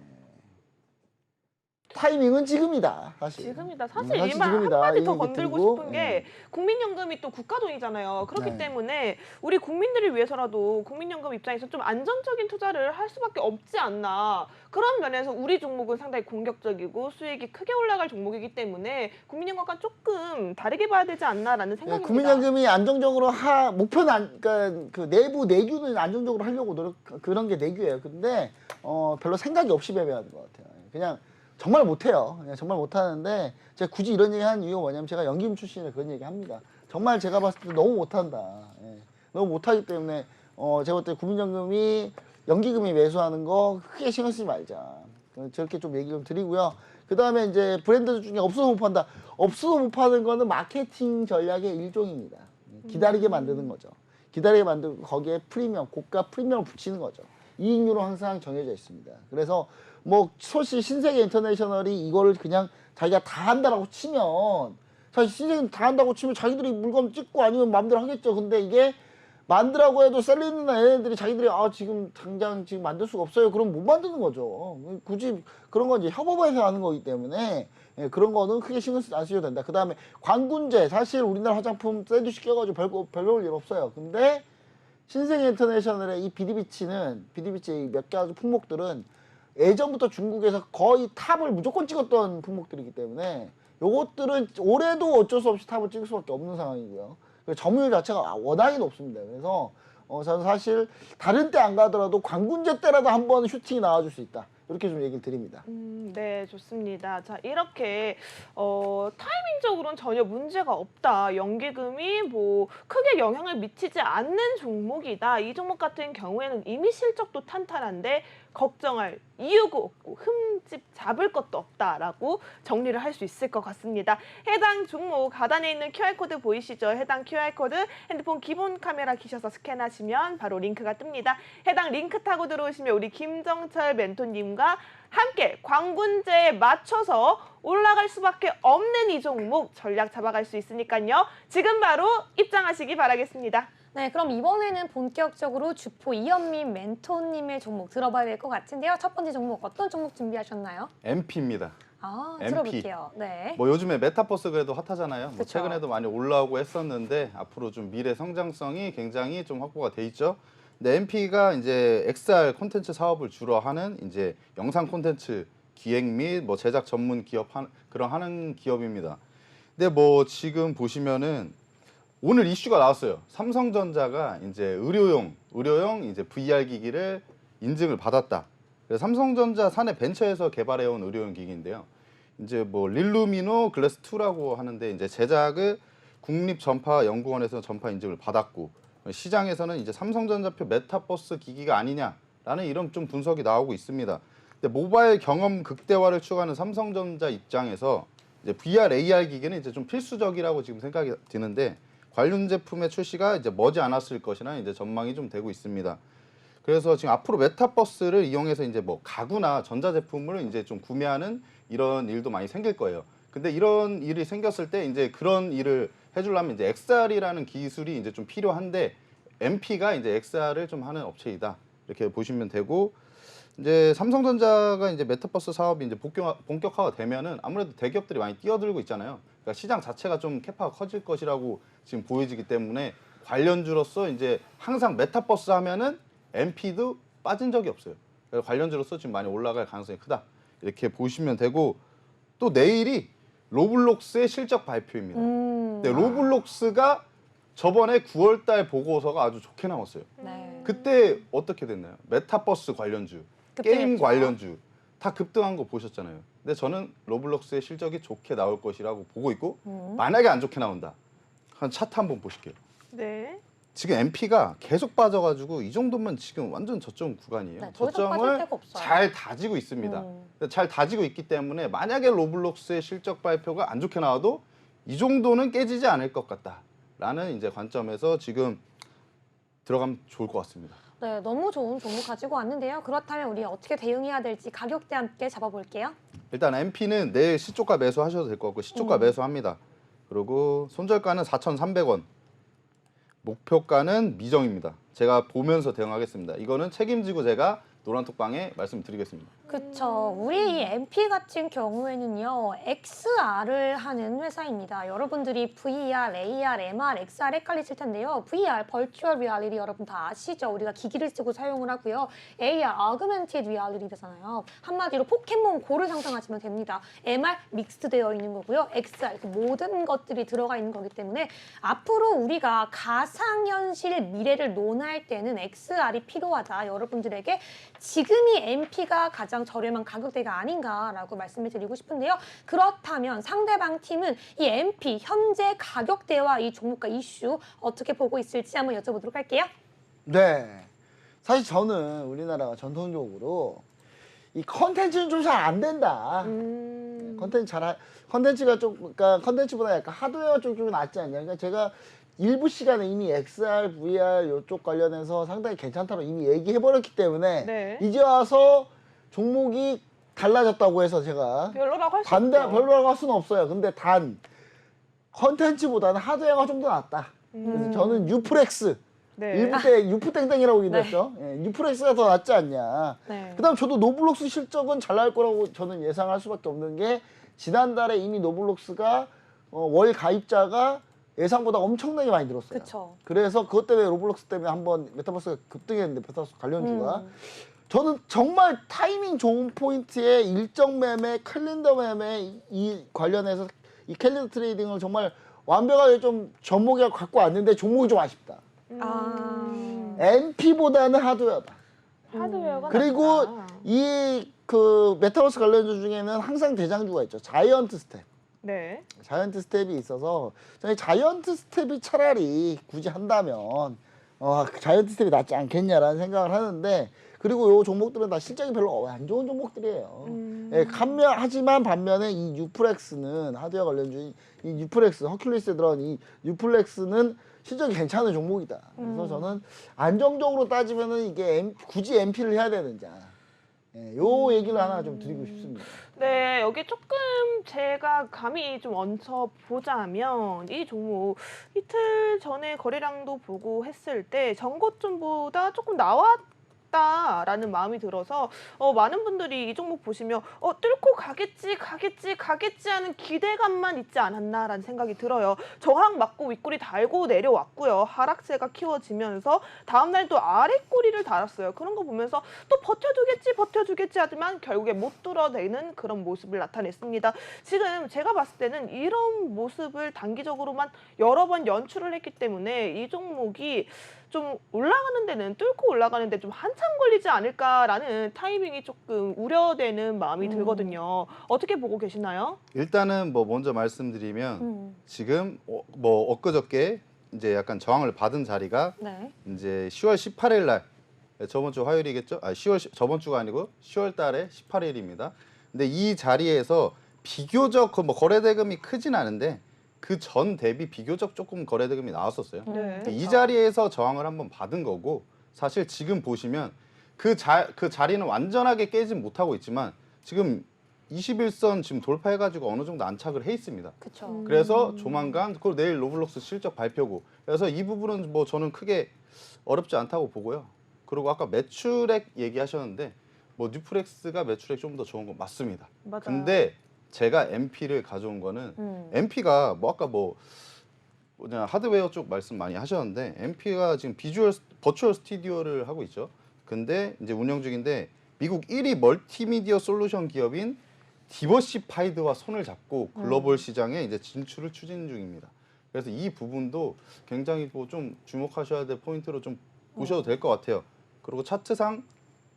타이밍은 지금이다. 사실. 지금이다. 사실 사실 이만 지금이다. 한마디 더 이 얘기 건들고 드리고, 싶은 예. 게 국민연금이 또 국가돈이잖아요. 그렇기 네. 때문에 우리 국민들을 위해서라도 국민연금 입장에서 좀 안전적인 투자를 할 수밖에 없지 않나. 그런 면에서 우리 종목은 상당히 공격적이고 수익이 크게 올라갈 종목이기 때문에 국민연금과 조금 다르게 봐야 되지 않나라는 예, 생각입니다. 국민연금이 안정적으로 목표는 그러니까 그 내부 내규는 안정적으로 하려고 그런 게 내규예요. 근데 별로 생각이 없이 배배하는 것 같아요. 그냥 정말 못해요. 그냥 정말 못하는데 제가 굳이 이런 얘기 한 이유가 뭐냐면 제가 연기금 출신이라 그런 얘기 합니다. 정말 제가 봤을 때 너무 못한다. 예. 너무 못하기 때문에 제가 볼 때 국민연금이 연기금이 매수하는 거 크게 신경 쓰지 말자. 저렇게 좀 얘기 좀 드리고요. 그 다음에 이제 브랜드 중에 없어서 못 판다. 없어서 못 파는 거는 마케팅 전략의 일종입니다. 기다리게 만드는 거죠. 기다리게 만들고 거기에 프리미엄, 고가 프리미엄을 붙이는 거죠. 이익률은 항상 정해져 있습니다. 그래서 뭐 솔직히 신세계 인터내셔널이 이거를 그냥 자기가 다 한다라고 치면 사실 신세계 다 한다고 치면 자기들이 물건 찍고 아니면 마음대로 하겠죠. 근데 이게 만들라고 해도 셀리느나 얘네들이 자기들이 지금 당장 지금 만들 수가 없어요. 그럼 못 만드는 거죠. 굳이 그런 건 이제 협업에서 하는 거기 때문에 예, 그런 거는 크게 신경 쓰지 않으셔도 된다. 그 다음에 광군제 사실 우리나라 화장품 샌드위치 껴가지고 별로 일 없어요. 근데 신세계 인터내셔널의 이 비디비치 몇 가지 품목들은 예전부터 중국에서 거의 탑을 무조건 찍었던 품목들이기 때문에 요것들은 올해도 어쩔 수 없이 탑을 찍을 수밖에 없는 상황이고요. 점유율 자체가 워낙에 높습니다. 그래서 저는 사실 다른 때 안 가더라도 광군제 때라도 한번 슈팅이 나와줄 수 있다. 이렇게 좀 얘기를 드립니다. 네, 좋습니다. 자, 이렇게 타이밍적으로는 전혀 문제가 없다. 연기금이 뭐 크게 영향을 미치지 않는 종목이다. 이 종목 같은 경우에는 이미 실적도 탄탄한데 걱정할 이유가 없고 흠집 잡을 것도 없다라고 정리를 할 수 있을 것 같습니다. 해당 종목 하단에 있는 QR코드 보이시죠? 해당 QR코드 핸드폰 기본 카메라 키셔서 스캔하시면 바로 링크가 뜹니다. 해당 링크 타고 들어오시면 우리 김정철 멘토님과 함께 광군제에 맞춰서 올라갈 수밖에 없는 이 종목 전략 잡아갈 수 있으니까요. 지금 바로 입장하시기 바라겠습니다. 네, 그럼 이번에는 본격적으로 주포 이현민 멘토님의 종목 들어봐야 될 것 같은데요. 첫 번째 종목 어떤 종목 준비하셨나요? MP입니다. MP. 들어볼게요. 네. 뭐 요즘에 메타버스 그래도 핫하잖아요. 뭐 그쵸. 최근에도 많이 올라오고 했었는데 앞으로 좀 미래 성장성이 굉장히 좀 확보가 돼 있죠. 근데 MP가 이제 XR 콘텐츠 사업을 주로 하는 이제 영상 콘텐츠 기획 및 뭐 제작 전문 기업 그런 하는 기업입니다. 근데 뭐 지금 보시면은 오늘 이슈가 나왔어요. 삼성전자가 이제 의료용 이제 VR 기기를 인증을 받았다. 그래서 삼성전자 사내 벤처에서 개발해온 의료용 기기인데요. 이제 뭐 릴루미노 글래스 2라고 하는데 이제 제작을 국립전파연구원에서 전파 인증을 받았고 시장에서는 이제 삼성전자표 메타버스 기기가 아니냐라는 이런 좀 분석이 나오고 있습니다. 근데 모바일 경험 극대화를 추구하는 삼성전자 입장에서 이제 VR, AR 기기는 이제 좀 필수적이라고 지금 생각이 드는데 관련 제품의 출시가 이제 머지 않았을 것이나 이제 전망이 좀 되고 있습니다. 그래서 지금 앞으로 메타버스를 이용해서 이제 뭐 가구나 전자제품을 이제 좀 구매하는 이런 일도 많이 생길 거예요. 근데 이런 일이 생겼을 때 이제 그런 일을 해주려면 이제 XR이라는 기술이 이제 좀 필요한데 MP가 이제 XR을 좀 하는 업체이다. 이렇게 보시면 되고 이제 삼성전자가 이제 메타버스 사업이 이제 본격화가 되면은 아무래도 대기업들이 많이 뛰어들고 있잖아요. 그러니까 시장 자체가 좀 캐파가 커질 것이라고 지금 보여지기 때문에 관련주로서 이제 항상 메타버스 하면은 MP도 빠진 적이 없어요. 그래서 관련주로서 지금 많이 올라갈 가능성이 크다. 이렇게 보시면 되고 또 내일이 로블록스의 실적 발표입니다. 근데 로블록스가 저번에 9월달 보고서가 아주 좋게 나왔어요. 네. 그때 어떻게 됐나요? 메타버스 관련주, 게임 급등했죠. 관련주 다 급등한 거 보셨잖아요. 근데 저는 로블록스의 실적이 좋게 나올 것이라고 보고 있고 만약에 안 좋게 나온다. 한 차트 한번 보실게요. 네. 지금 MP가 계속 빠져가지고 이 정도면 지금 완전 저점 구간이에요. 네, 더 이상 빠질 저점을 데가 없어요. 잘 다지고 있습니다. 잘 다지고 있기 때문에 만약에 로블록스의 실적 발표가 안 좋게 나와도 이 정도는 깨지지 않을 것 같다라는 이제 관점에서 지금 들어가면 좋을 것 같습니다. 네, 너무 좋은 종목 가지고 왔는데요. 그렇다면 우리 어떻게 대응해야 될지 가격대 함께 잡아볼게요. 일단 MP는 내일 시초가 매수하셔도 될 것 같고 시초가 매수합니다. 그리고 손절가는 4,300원. 목표가는 미정입니다. 제가 보면서 대응하겠습니다. 이거는 책임지고 제가 노란톡방에 말씀드리겠습니다. 그쵸. 우리 이 MP 같은 경우에는요, XR을 하는 회사입니다. 여러분들이 VR, AR, MR, XR 헷갈리실 텐데요. VR, Virtual Reality 여러분 다 아시죠? 우리가 기기를 쓰고 사용을 하고요. AR, Augmented Reality잖아요. 한마디로 포켓몬 고를 상상하시면 됩니다. MR, 믹스드 되어 있는 거고요. XR, 그 모든 것들이 들어가 있는 거기 때문에 앞으로 우리가 가상현실 미래를 논할 때는 XR이 필요하다. 여러분들에게 지금이 MP가 가장 저렴한 가격대가 아닌가라고 말씀을 드리고 싶은데요. 그렇다면 상대방 팀은 이 MP 현재 가격대와 이 종목과 이슈 어떻게 보고 있을지 한번 여쭤보도록 할게요. 네. 사실 저는 우리나라가 전통적으로 이 컨텐츠는 좀 잘 안 된다. 컨텐츠가 좀, 그러니까 컨텐츠보다 약간 하드웨어 쪽이 좀 낫지 않냐. 그러니까 제가 일부 시간에 이미 XR, VR 이쪽 관련해서 상당히 괜찮다고 이미 얘기해버렸기 때문에 네. 이제 와서 종목이 달라졌다고 해서 제가 별로라고 할 수 반대 없죠. 별로라고 할 수는 없어요. 근데 단 컨텐츠보다는 하드웨어가 좀 더 낫다. 그래서 저는 유플렉스 네. 일부 때 유프땡땡이라고 얘기했죠. 예, 유플렉스가 더 낫지 않냐. 네. 그다음 저도 노블록스 실적은 잘 나올 거라고 저는 예상할 수밖에 없는 게 지난달에 이미 노블록스가 월 가입자가 예상보다 엄청나게 많이 늘었어요. 그쵸. 그래서 그것 때문에 로블록스 때문에 한번 메타버스가 급등했는데 메타버스 관련주가 저는 정말 타이밍 좋은 포인트에 일정 매매, 캘린더 매매 이 관련해서 이 캘린더 트레이딩을 정말 완벽하게 좀 접목해 갖고 왔는데 종목이 좀 아쉽다. MP보다는 하드웨어다. 하드웨어가 그리고 낫다. 이 그 메타버스 관련주 중에는 항상 대장주가 있죠. 자이언트 스텝. 네. 자이언트 스텝이 있어서 저희 자이언트 스텝이 차라리 굳이 한다면 자이언트 스텝이 낫지 않겠냐라는 생각을 하는데 그리고 요 종목들은 다 실적이 별로 안 좋은 종목들이에요. 예, 하지만 반면에 이 유플렉스는 하드웨어 관련주인 이 유플렉스 허큘리스에 들어간 이 유플렉스는 실적이 괜찮은 종목이다. 그래서 저는 안정적으로 따지면은 이게 굳이 MP를 해야 되는지 요 얘기를 하나 좀 드리고 싶습니다. 네, 여기 조금 제가 감이 좀 얹혀 보자면 이 종목 이틀 전에 거래량도 보고 했을 때 전고점보다 조금 나왔다라는 마음이 들어서 많은 분들이 이 종목 보시면 뚫고 가겠지 하는 기대감만 있지 않았나라는 생각이 들어요. 저항 맞고 윗꼬리 달고 내려왔고요. 하락세가 키워지면서 다음날 또 아랫꼬리를 달았어요. 그런 거 보면서 또 버텨주겠지 하지만 결국에 못 뚫어내는 그런 모습을 나타냈습니다. 지금 제가 봤을 때는 이런 모습을 단기적으로만 여러 번 연출을 했기 때문에 이 종목이 좀 올라가는 데는 뚫고 올라가는 데 좀 한참 걸리지 않을까라는 타이밍이 조금 우려되는 마음이 들거든요. 어떻게 보고 계시나요? 일단은 뭐 먼저 말씀드리면 지금 뭐 엊그저께 이제 약간 저항을 받은 자리가 네. 이제 10월 18일 날 저번 주 화요일이겠죠? 저번 주가 아니고 10월 달에 18일입니다. 근데 이 자리에서 비교적 뭐 거래 대금이 크진 않은데 그 전 대비 비교적 조금 거래 대금이 나왔었어요. 네. 이 자리에서 저항을 한번 받은 거고 사실 지금 보시면 그 자리는 완전하게 깨진 못하고 있지만 지금 21선 지금 돌파해가지고 어느 정도 안착을 해 있습니다. 그쵸. 그래서 조만간 그리고 내일 로블록스 실적 발표고 그래서 이 부분은 뭐 저는 크게 어렵지 않다고 보고요. 그리고 아까 매출액 얘기하셨는데 뭐 뉴프렉스가 매출액 좀 더 좋은 건 맞습니다. 맞아요. 근데 제가 MP를 가져온 거는 MP가 뭐 아까 뭐냐 하드웨어 쪽 말씀 많이 하셨는데 MP가 지금 버추얼 스튜디오를 하고 있죠. 근데 이제 운영 중인데 미국 1위 멀티미디어 솔루션 기업인 디버시파이드와 손을 잡고 글로벌 시장에 이제 진출을 추진 중입니다. 그래서 이 부분도 굉장히 뭐 좀 주목하셔야 될 포인트로 좀 보셔도 될 것 같아요. 그리고 차트상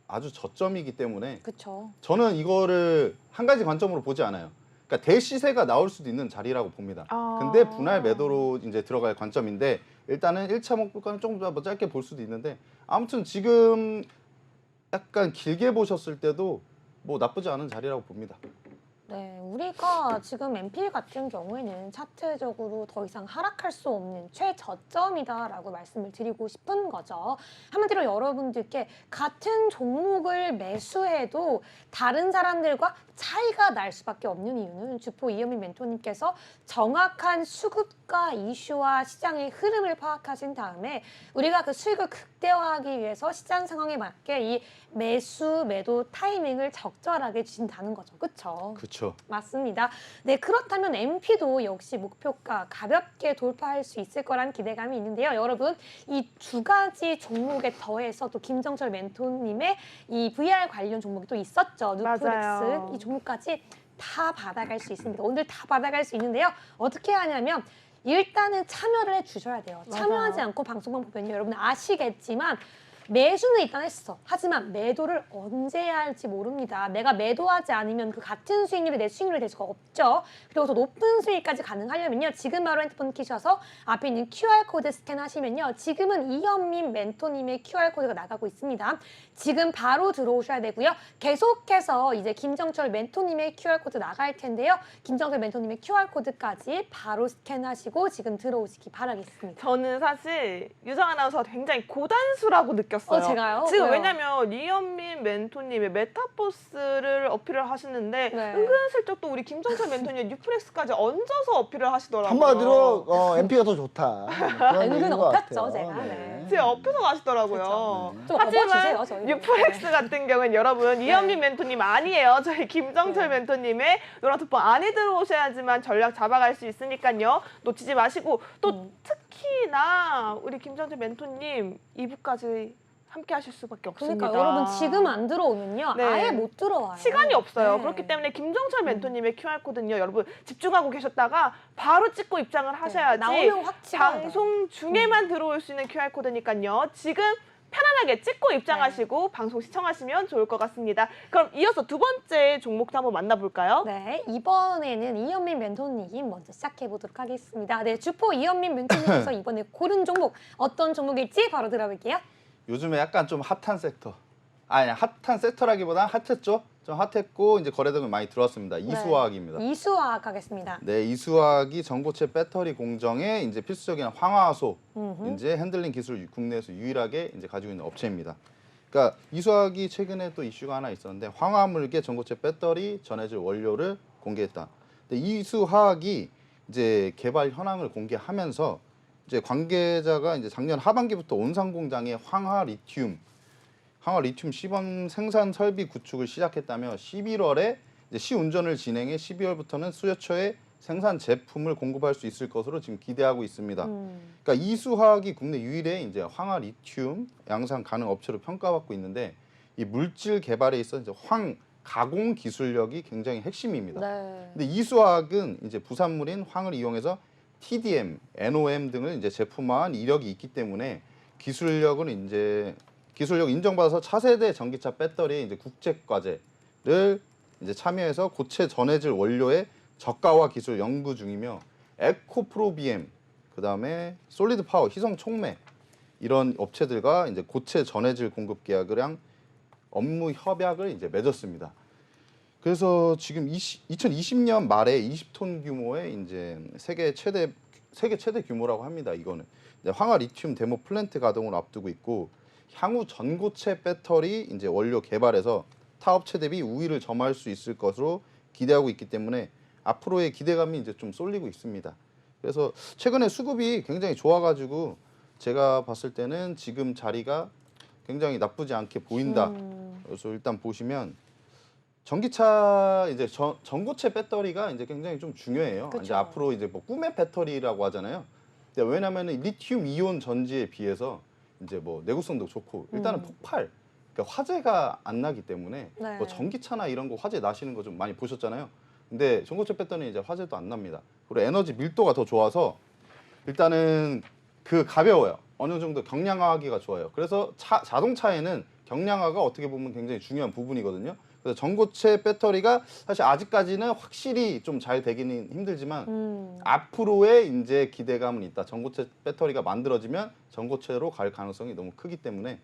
아주 저점이기 때문에 그렇죠. 저는 이거를 한 가지 관점으로 보지 않아요. 그러니까 대시세가 나올 수도 있는 자리라고 봅니다. 아. 근데 분할 매도로 이제 들어갈 관점인데 일단은 1차 목표가는 조금 더 짧게 볼 수도 있는데 아무튼 지금 약간 길게 보셨을 때도 뭐 나쁘지 않은 자리라고 봅니다. 네, 우리가 지금 MP 같은 경우에는 차트적으로 더 이상 하락할 수 없는 최저점이다라고 말씀을 드리고 싶은 거죠. 한마디로 여러분들께 같은 종목을 매수해도 다른 사람들과 차이가 날 수밖에 없는 이유는 주포 이현민 멘토님께서 정확한 수급과 이슈와 시장의 흐름을 파악하신 다음에 우리가 그 수익을 극대화하기 위해서 시장 상황에 맞게 이 매수, 매도 타이밍을 적절하게 주신다는 거죠. 그렇죠? 그렇죠. 맞습니다. 네, 그렇다면 MP도 역시 목표가 가볍게 돌파할 수 있을 거란 기대감이 있는데요. 여러분, 이 두 가지 종목에 더해서 또 김정철 멘토님의 이 VR 관련 종목이 또 있었죠. 뉴프렉스. 맞아요. 이 종목까지 다 받아갈 수 있습니다. 오늘 다 받아갈 수 있는데요. 어떻게 하냐면 일단은 참여를 해주셔야 돼요. 참여하지 맞아요. 않고 방송만 보면요. 여러분 아시겠지만 매수는 일단 했어. 하지만 매도를 언제 해야 할지 모릅니다. 내가 매도하지 않으면 그 같은 수익률이 내 수익률이 될 수가 없죠. 그리고 더 높은 수익까지 가능하려면요. 지금 바로 핸드폰 켜셔서 앞에 있는 QR코드 스캔하시면요. 지금은 이현민 멘토님의 QR코드가 나가고 있습니다. 지금 바로 들어오셔야 되고요. 계속해서 이제 김정철 멘토님의 QR코드 나갈 텐데요. 김정철 멘토님의 QR코드까지 바로 스캔하시고 지금 들어오시기 바라겠습니다. 저는 사실 유정 아나운서가 굉장히 고단수라고 느꼈어요. 제가요? 지금 왜요? 왜냐면 이현민 멘토님의 메타버스를 어필을 하시는데 네. 은근슬쩍 또 우리 김정철 멘토님의 뉴프렉스까지 얹어서 어필을 하시더라고요. 한마디로 MP가 더 좋다. 그런 은근 얘기인 것 엎였죠, 같아요. 제가. 네. 진짜 엎혀서 가시더라고요. 그렇죠. 좀 하지만 엎어주세요, 저희. 뉴프렉스 같은 경우는 여러분 이현민 멘토님 아니에요. 저희 김정철 네. 멘토님의 노란투표 안에 들어오셔야지만 전략 잡아갈 수 있으니까요. 놓치지 마시고 또 특히나 우리 김정철 멘토님 2부까지 함께 하실 수밖에 없습니다. 그러니까 여러분 지금 안 들어오면요. 네. 아예 못 들어와요. 시간이 없어요. 네. 그렇기 때문에 김정철 멘토님의 QR코드는요. 여러분 집중하고 계셨다가 바로 찍고 입장을 하셔야지 나오면 확 찍어야 돼요. 방송 중에만 들어올 수 있는 QR코드니까요. 지금 편안하게 찍고 입장하시고 방송 시청하시면 좋을 것 같습니다. 그럼 이어서 두 번째 종목도 한번 만나볼까요? 네, 이번에는 이현민 멘토님 먼저 시작해 보도록 하겠습니다. 네, 주포 이현민 멘토님께서 이번에 고른 종목 어떤 종목일지 바로 들어볼게요. 요즘에 약간 좀 핫한 섹터. 아니 핫한 섹터라기보다 핫했죠. 좀 핫했고 이제 거래대금이 많이 들어왔습니다. 이수화학입니다. 이수화학 하겠습니다. 네, 이수화학이 전고체 배터리 공정에 이제 필수적인 황화소 이제 핸들링 기술 국내에서 유일하게 이제 가지고 있는 업체입니다. 그러니까 이수화학이 최근에 또 이슈가 하나 있었는데 황화물계 전고체 배터리 전해질 원료를 공개했다. 근데 이수화학이 이제 개발 현황을 공개하면서 이제 관계자가 이제 작년 하반기부터 온산 공장에 황화 리튬 시범 생산 설비 구축을 시작했다며 11월에 이제 시운전을 진행해 12월부터는 수요처에 생산 제품을 공급할 수 있을 것으로 지금 기대하고 있습니다. 그러니까 이수화학이 국내 유일의 이제 황화 리튬 양산 가능 업체로 평가받고 있는데 이 물질 개발에 있어 이제 황 가공 기술력이 굉장히 핵심입니다. 네. 근데 이수화학은 이제 부산물인 황을 이용해서 TDM, NOM 등을 이제 제품화한 이력이 있기 때문에 기술력 인정받아서 차세대 전기차 배터리 이제 국제 과제를 이제 참여해서 고체 전해질 원료의 저가화 기술 연구 중이며 에코프로비엠, 그다음에 솔리드 파워, 희성 촉매 이런 업체들과 이제 고체 전해질 공급 계약이랑 업무 협약을 이제 맺었습니다. 그래서 지금 2020년 말에 20톤 규모의 이제 세계 최대 규모라고 합니다. 이거는 이제 황화 리튬 데모 플랜트 가동을 앞두고 있고 향후 전고체 배터리 이제 원료 개발에서 타 업체 대비 우위를 점할 수 있을 것으로 기대하고 있기 때문에 앞으로의 기대감이 이제 좀 쏠리고 있습니다. 그래서 최근에 수급이 굉장히 좋아가지고 제가 봤을 때는 지금 자리가 굉장히 나쁘지 않게 보인다. 그래서 일단 보시면 전기차 이제 전고체 배터리가 이제 굉장히 좀 중요해요. 그쵸. 이제 앞으로 이제 뭐 꿈의 배터리라고 하잖아요. 근데 왜냐면은 리튬 이온 전지에 비해서 이제 뭐 내구성도 좋고 일단은 폭발, 그러니까 화재가 안 나기 때문에 네. 뭐 전기차나 이런 거 화재 나시는 거 좀 많이 보셨잖아요. 근데 전고체 배터리는 이제 화재도 안 납니다. 그리고 에너지 밀도가 더 좋아서 일단은 그 가벼워요. 어느 정도 경량화하기가 좋아요. 그래서 자동차에는 경량화가 어떻게 보면 굉장히 중요한 부분이거든요. 그래서 전고체 배터리가 사실 아직까지는 확실히 좀 잘 되기는 힘들지만 앞으로의 이제 기대감은 있다. 전고체 배터리가 만들어지면 전고체로 갈 가능성이 너무 크기 때문에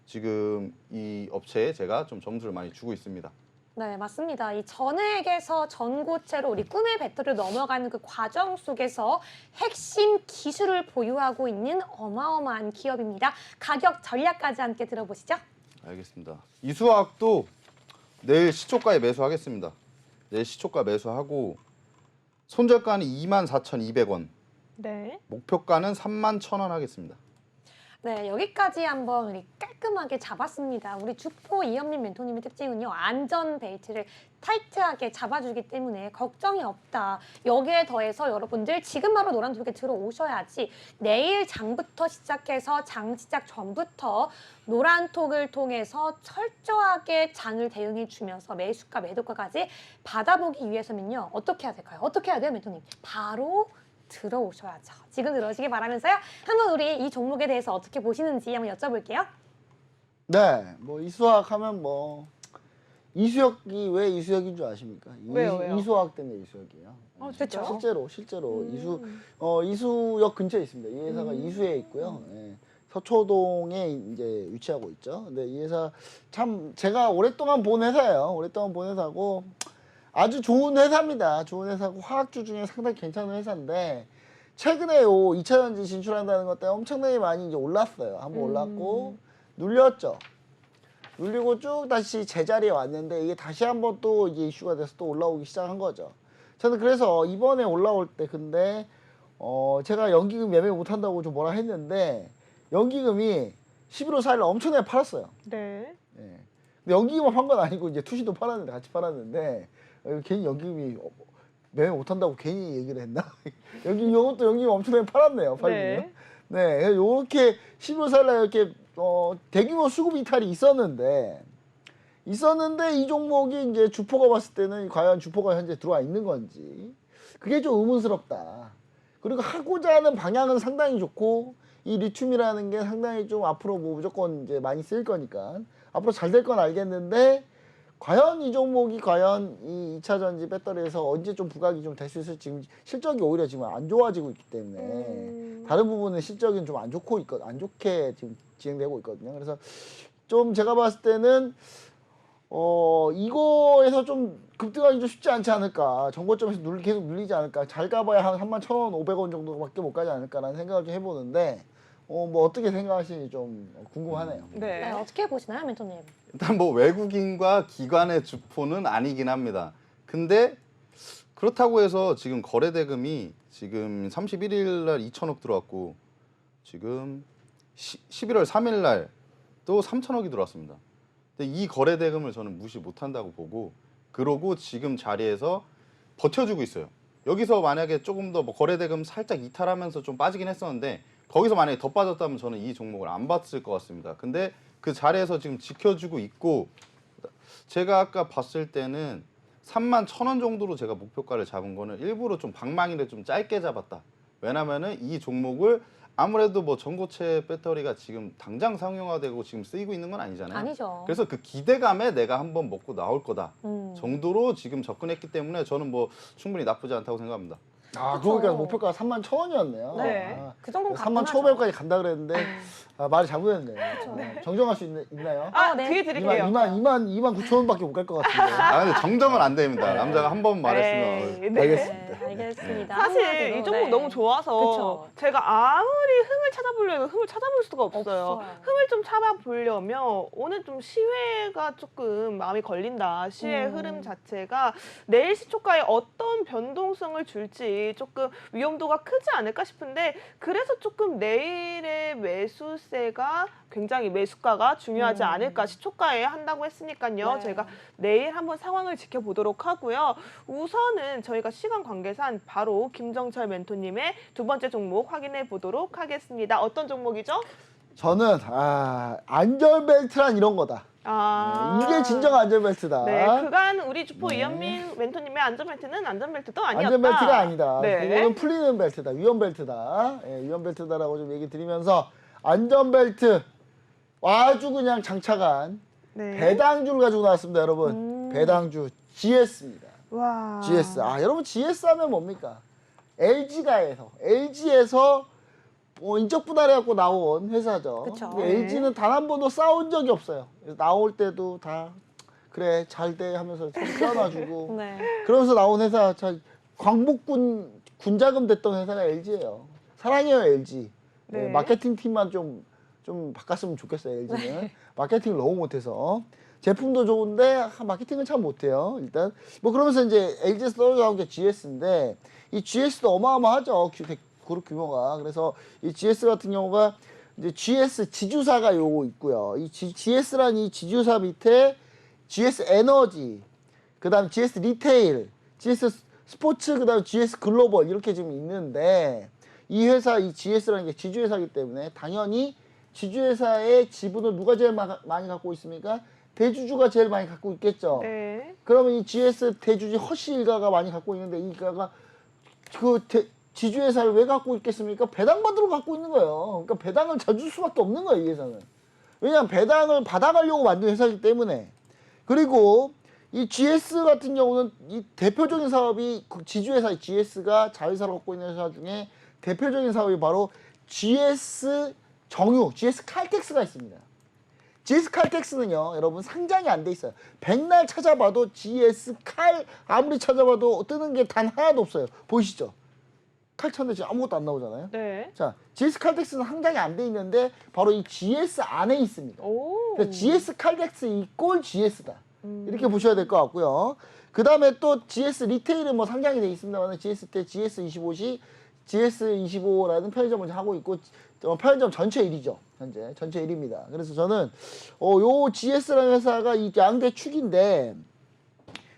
지금 이 업체에 제가 좀 점수를 많이 주고 있습니다. 네, 맞습니다. 이 전액에서 전고체로 우리 꿈의 배터리로 넘어가는 그 과정 속에서 핵심 기술을 보유하고 있는 어마어마한 기업입니다. 가격 전략까지 함께 들어보시죠. 알겠습니다. 이수화학도 내일 시초가에 매수하겠습니다. 내일 시초가 매수하고 손절가는 24,200원, 네. 목표가는 31,000원 하겠습니다. 네, 여기까지 한번 우리 깔끔하게 잡았습니다. 우리 주포 이현민 멘토님의 특징은요, 안전 벨트를 타이트하게 잡아주기 때문에 걱정이 없다. 여기에 더해서 여러분들 지금 바로 노란톡에 들어오셔야지 내일 장부터 시작해서 장 시작 전부터 노란톡을 통해서 철저하게 장을 대응해 주면서 매수가 매도가까지 받아보기 위해서는요, 어떻게 해야 될까요? 어떻게 해야 돼요, 멘토님? 바로 들어오셔야죠. 지금 들어오시기 바라면서요. 한번 우리 이 종목에 대해서 어떻게 보시는지 한번 여쭤볼게요. 네, 뭐 이수학 하면 뭐 이수혁이 왜 이수혁인 줄 아십니까? 왜요? 이수학 때문에 이수혁이에요. 그렇죠. 실제로 이수역 근처에 있습니다. 이 회사가 이수에 있고요. 예. 서초동에 이제 위치하고 있죠. 근데 이 회사 참 제가 오랫동안 본 회사예요. 오랫동안 본 회사고 아주 좋은 회사입니다. 좋은 회사고 화학주 중에 상당히 괜찮은 회사인데 최근에 요 2차 전지 진출한다는 것 때문에 엄청나게 많이 이제 올랐어요. 한번 올랐고 눌렸죠. 눌리고 쭉 다시 제자리에 왔는데 이게 다시 한번 또 이게 이슈가 돼서 또 올라오기 시작한 거죠. 저는 그래서 이번에 올라올 때 근데 제가 연기금 매매 못한다고 좀 뭐라 했는데 연기금이 11월 4일 엄청나게 팔았어요. 네. 예. 근데 연기금만 판 건 아니고 이제 투시도 팔았는데 같이 팔았는데 괜히 연기금이 매매 못한다고 괜히 얘기를 했나? 이것도 연기금 엄청나게 팔았네요. 팔리면. 네, 요렇게 11월 4일날 이렇게 대규모 수급 이탈이 있었는데 이 종목이 이제 주포가 봤을 때는 과연 주포가 현재 들어와 있는 건지 그게 좀 의문스럽다. 그리고 하고자 하는 방향은 상당히 좋고 이 리튬이라는 게 상당히 좀 앞으로 뭐 무조건 이제 많이 쓰일 거니까 앞으로 잘 될 건 알겠는데 과연 이 종목이 과연 이 2차 전지 배터리에서 언제 좀 부각이 좀 될 수 있을지 지금 실적이 오히려 지금 안 좋아지고 있기 때문에 다른 부분은 실적이 좀 안 좋게 지금 진행되고 있거든요. 그래서 좀 제가 봤을 때는 이거에서 좀 급등하기 좀 쉽지 않지 않을까. 정고점에서 계속 눌리지 않을까. 잘 가봐야 한 31,500원 정도밖에 못 가지 않을까라는 생각을 좀 해보는데 뭐 어떻게 생각하시는지 좀 궁금하네요. 네, 네. 어떻게 보시나요, 멘토님? 일단 뭐 외국인과 기관의 주포는 아니긴 합니다. 근데 그렇다고 해서 지금 거래 대금이 지금 31일 날 2천억 들어왔고 지금 11월 3일 날 또 3천억이 들어왔습니다. 근데 이 거래 대금을 저는 무시 못 한다고 보고 그러고 지금 자리에서 버텨주고 있어요. 여기서 만약에 조금 더 뭐 거래 대금 살짝 이탈하면서 좀 빠지긴 했었는데 거기서 만약에 더 빠졌다면 저는 이 종목을 안 봤을 것 같습니다. 근데 그 자리에서 지금 지켜주고 있고 제가 아까 봤을 때는 31,000원 정도로 제가 목표가를 잡은 거는 일부러 좀 방망이를 좀 짧게 잡았다. 왜냐면은 이 종목을 아무래도 뭐 전고체 배터리가 지금 당장 상용화되고 지금 쓰이고 있는 건 아니잖아요. 아니죠. 그래서 그 기대감에 내가 한번 먹고 나올 거다 정도로 지금 접근했기 때문에 저는 뭐 충분히 나쁘지 않다고 생각합니다. 그러니까 목표가가 31,000원이었네요. 네. 그 정도는 31,500원까지 간다 그랬는데 말이 잘못했네. 정정할 수 있나요? 뒤에 네. 드릴게요. 29,000원밖에 못 갈 것 같은데. 근데 정정은 안 됩니다. 남자가 한 번 말했으면 네. 알겠습니다. 알겠습니다. 사실 한마디로, 이 종목 네. 너무 좋아서 그쵸. 제가 아무리 흠을 찾아보려고 흠을 찾아볼 수가 없어요. 없어요. 흠을 좀 찾아보려면 오늘 좀 시외가 조금 마음이 걸린다. 시외 흐름 자체가 내일 시초가에 어떤 변동성을 줄지 조금 위험도가 크지 않을까 싶은데 그래서 조금 내일의 매수세가 굉장히 매수가가 중요하지 않을까 시초가에 한다고 했으니까요. 네. 제가 내일 한번 상황을 지켜보도록 하고요. 우선은 저희가 시간 관계상 바로 김정철 멘토님의 두 번째 종목 확인해 보도록 하겠습니다. 어떤 종목이죠? 저는 안전벨트란 이런 거다. 이게 진정한 안전벨트다. 네, 그간 우리 주포 이현민 멘토님의 안전벨트는 안전벨트도 아니었다. 안전벨트가 아니다. 네. 이거는 풀리는 벨트다. 위험벨트다. 예, 위험벨트다라고 좀 얘기 드리면서 안전벨트 아주 그냥 장착한 네. 배당주를 가지고 나왔습니다, 여러분. 배당주 GS입니다. 와. GS. 여러분 GS 하면 뭡니까? LG에서 인적 분할해갖고 나온 회사죠. 그쵸. 근데 네. LG는 단 한 번도 싸운 적이 없어요. 그래서 나올 때도 다 그래 잘 돼 하면서 손 껴놔주고 네. 그러면서 나온 회사 광복군 군자금 됐던 회사가 LG예요. 사랑해요 LG. 네. 네, 마케팅 팀만 좀 바꿨으면 좋겠어요 LG는. 마케팅을 너무 못해서 제품도 좋은데 마케팅은 참 못해요. 일단 뭐 그러면서 이제 LG에서 떨어져나온 게 GS인데 이 GS도 어마어마하죠. 그룹 규모가. 그래서 이 GS 같은 경우가 이제 GS 지주사가 요거 있고요. 이 GS란 이 지주사 밑에 GS 에너지, 그다음 GS 리테일, GS 스포츠, 그다음 GS 글로벌 이렇게 지금 있는데 이 회사 이 GS라는 게 지주회사이기 때문에 당연히 지주회사의 지분을 누가 제일 많이 갖고 있습니까? 대주주가 제일 많이 갖고 있겠죠. 네. 그러면 이 GS 대주주 허씨 일가가 많이 갖고 있는데 이 일가가 지주회사를 왜 갖고 있겠습니까? 배당받으러 갖고 있는 거예요. 그러니까 배당을 져줄 수밖에 없는 거예요, 이 회사는. 왜냐하면 배당을 받아가려고 만든 회사이기 때문에. 그리고 이 GS 같은 경우는 이 대표적인 사업이 지주회사 GS가 자회사를 갖고 있는 회사 중에 대표적인 사업이 바로 GS 정유, GS 칼텍스가 있습니다. GS 칼텍스는요, 여러분 상장이 안 돼 있어요. 백날 찾아봐도 GS 칼 아무리 찾아봐도 뜨는 게 단 하나도 없어요. 보이시죠? 칼 쳤는데 지금 아무것도 안 나오잖아요. 네. 자, GS 칼텍스는 상장이 안 돼 있는데 바로 이 GS 안에 있습니다. 오. 그러니까 GS 칼텍스 이꼴 GS다. 이렇게 보셔야 될 것 같고요. 그 다음에 또 GS 리테일은 뭐 상장이 돼 있습니다만 GS 때 GS25시 GS25라는 편의점을 하고 있고 편의점 전체 1위죠. 현재 전체 1위입니다. 그래서 저는 요 GS라는 회사가 이 양대 축인데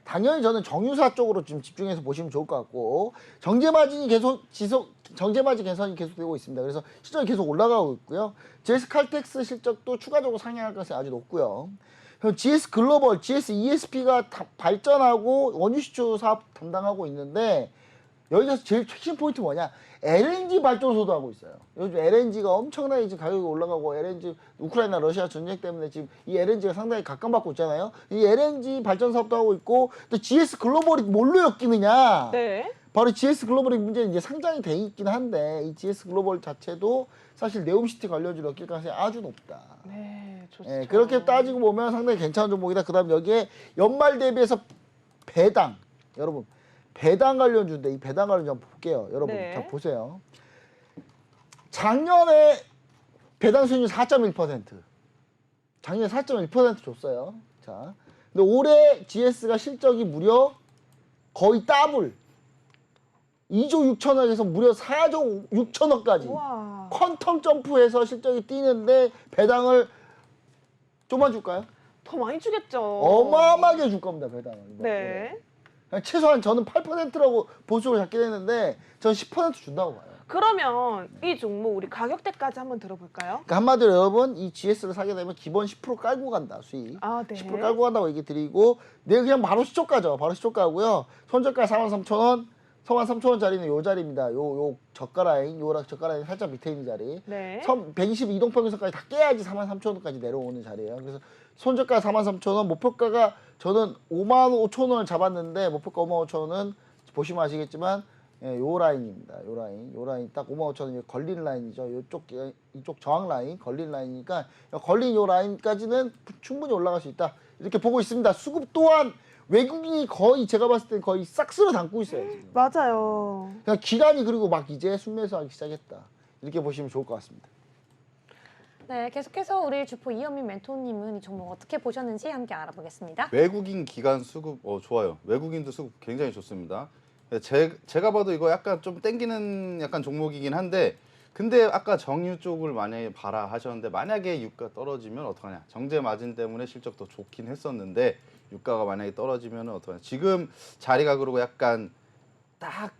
당연히 저는 정유사 쪽으로 좀 집중해서 보시면 좋을 것 같고 정제 마진 개선이 계속되고 있습니다. 그래서 실적이 계속 올라가고 있고요. GS 칼텍스 실적도 추가적으로 상향할 가능성이 아주 높고요. GS 글로벌, GS ESP가 발전하고 원유시추 사업 담당하고 있는데 여기서 제일 핵심 포인트 뭐냐? LNG 발전소도 하고 있어요. 요즘 LNG가 엄청나게 지금 가격이 올라가고 LNG 우크라이나 러시아 전쟁 때문에 지금 이 LNG가 상당히 각광받고 있잖아요. 이 LNG 발전 사업도 하고 있고 또 GS 글로벌이 뭘로 엮이느냐? 네. 바로 GS 글로벌의 문제는 이제 상장이 돼 있긴 한데 이 GS 글로벌 자체도 사실 네옴시티 관련주로 엮일 가능성이 아주 높다. 네, 좋죠. 예, 그렇게 따지고 보면 상당히 괜찮은 종목이다. 그다음 여기에 연말 대비해서 배당, 여러분 배당 관련주인데 이 배당 관련주 한번 볼게요. 여러분 네. 자 보세요. 작년에 배당 수익률 4.1%. 작년에 4.1% 줬어요. 자, 근데 올해 GS가 실적이 무려 거의 더블 2조 6천억에서 무려 4조 6천억까지 우와. 퀀텀 점프해서 실적이 뛰는데 배당을 좀만 줄까요? 더 많이 주겠죠. 어마어마하게 줄 겁니다, 배당을. 네. 최소한 저는 8%라고 보수를 잡긴 했는데 저는 10% 준다고 봐요. 그러면 이 종목 우리 가격대까지 한번 들어볼까요? 그러니까 한마디로 여러분 이 GS를 사게 되면 기본 10% 깔고 간다, 수익. 아, 네. 10% 깔고 간다고 얘기 드리고 내일 그냥 바로 시초가죠. 바로 시초가고요. 손절가 43,000원, 43,000원짜리는 요 자리입니다. 요 저가 라인, 요 저가 라인 살짝 밑에 있는 자리. 네. 120 이동평균선까지 다 깨야지 43,000원까지 내려오는 자리예요. 그래서 손절가 43,000원, 목표가가 저는 55,000원을 잡았는데 목표가 55,000원은 보시면 아시겠지만 예, 요 라인입니다. 요 라인 딱 55,000원이 걸린 라인이죠. 이쪽 저항 라인, 걸린 라인이니까 걸린 요 라인까지는 충분히 올라갈 수 있다. 이렇게 보고 있습니다. 수급 또한 외국인이 거의 제가 봤을 땐 거의 싹 쓸어 담고 있어요. 지금. 맞아요. 그냥 기간이 그리고 막 이제 순매수하기 시작했다. 이렇게 보시면 좋을 것 같습니다. 네, 계속해서 우리 주포 이현민 멘토님은 이 종목 어떻게 보셨는지 함께 알아보겠습니다. 외국인 기관 수급 좋아요. 외국인도 수급 굉장히 좋습니다. 제가 봐도 이거 약간 좀 땡기는 약간 종목이긴 한데 근데 아까 정유 쪽을 만약에 봐라 하셨는데 만약에 유가 떨어지면 어떡하냐. 정제 마진 때문에 실적도 좋긴 했었는데 유가가 만약에 떨어지면 어떡하냐. 지금 자리가 그러고 약간 딱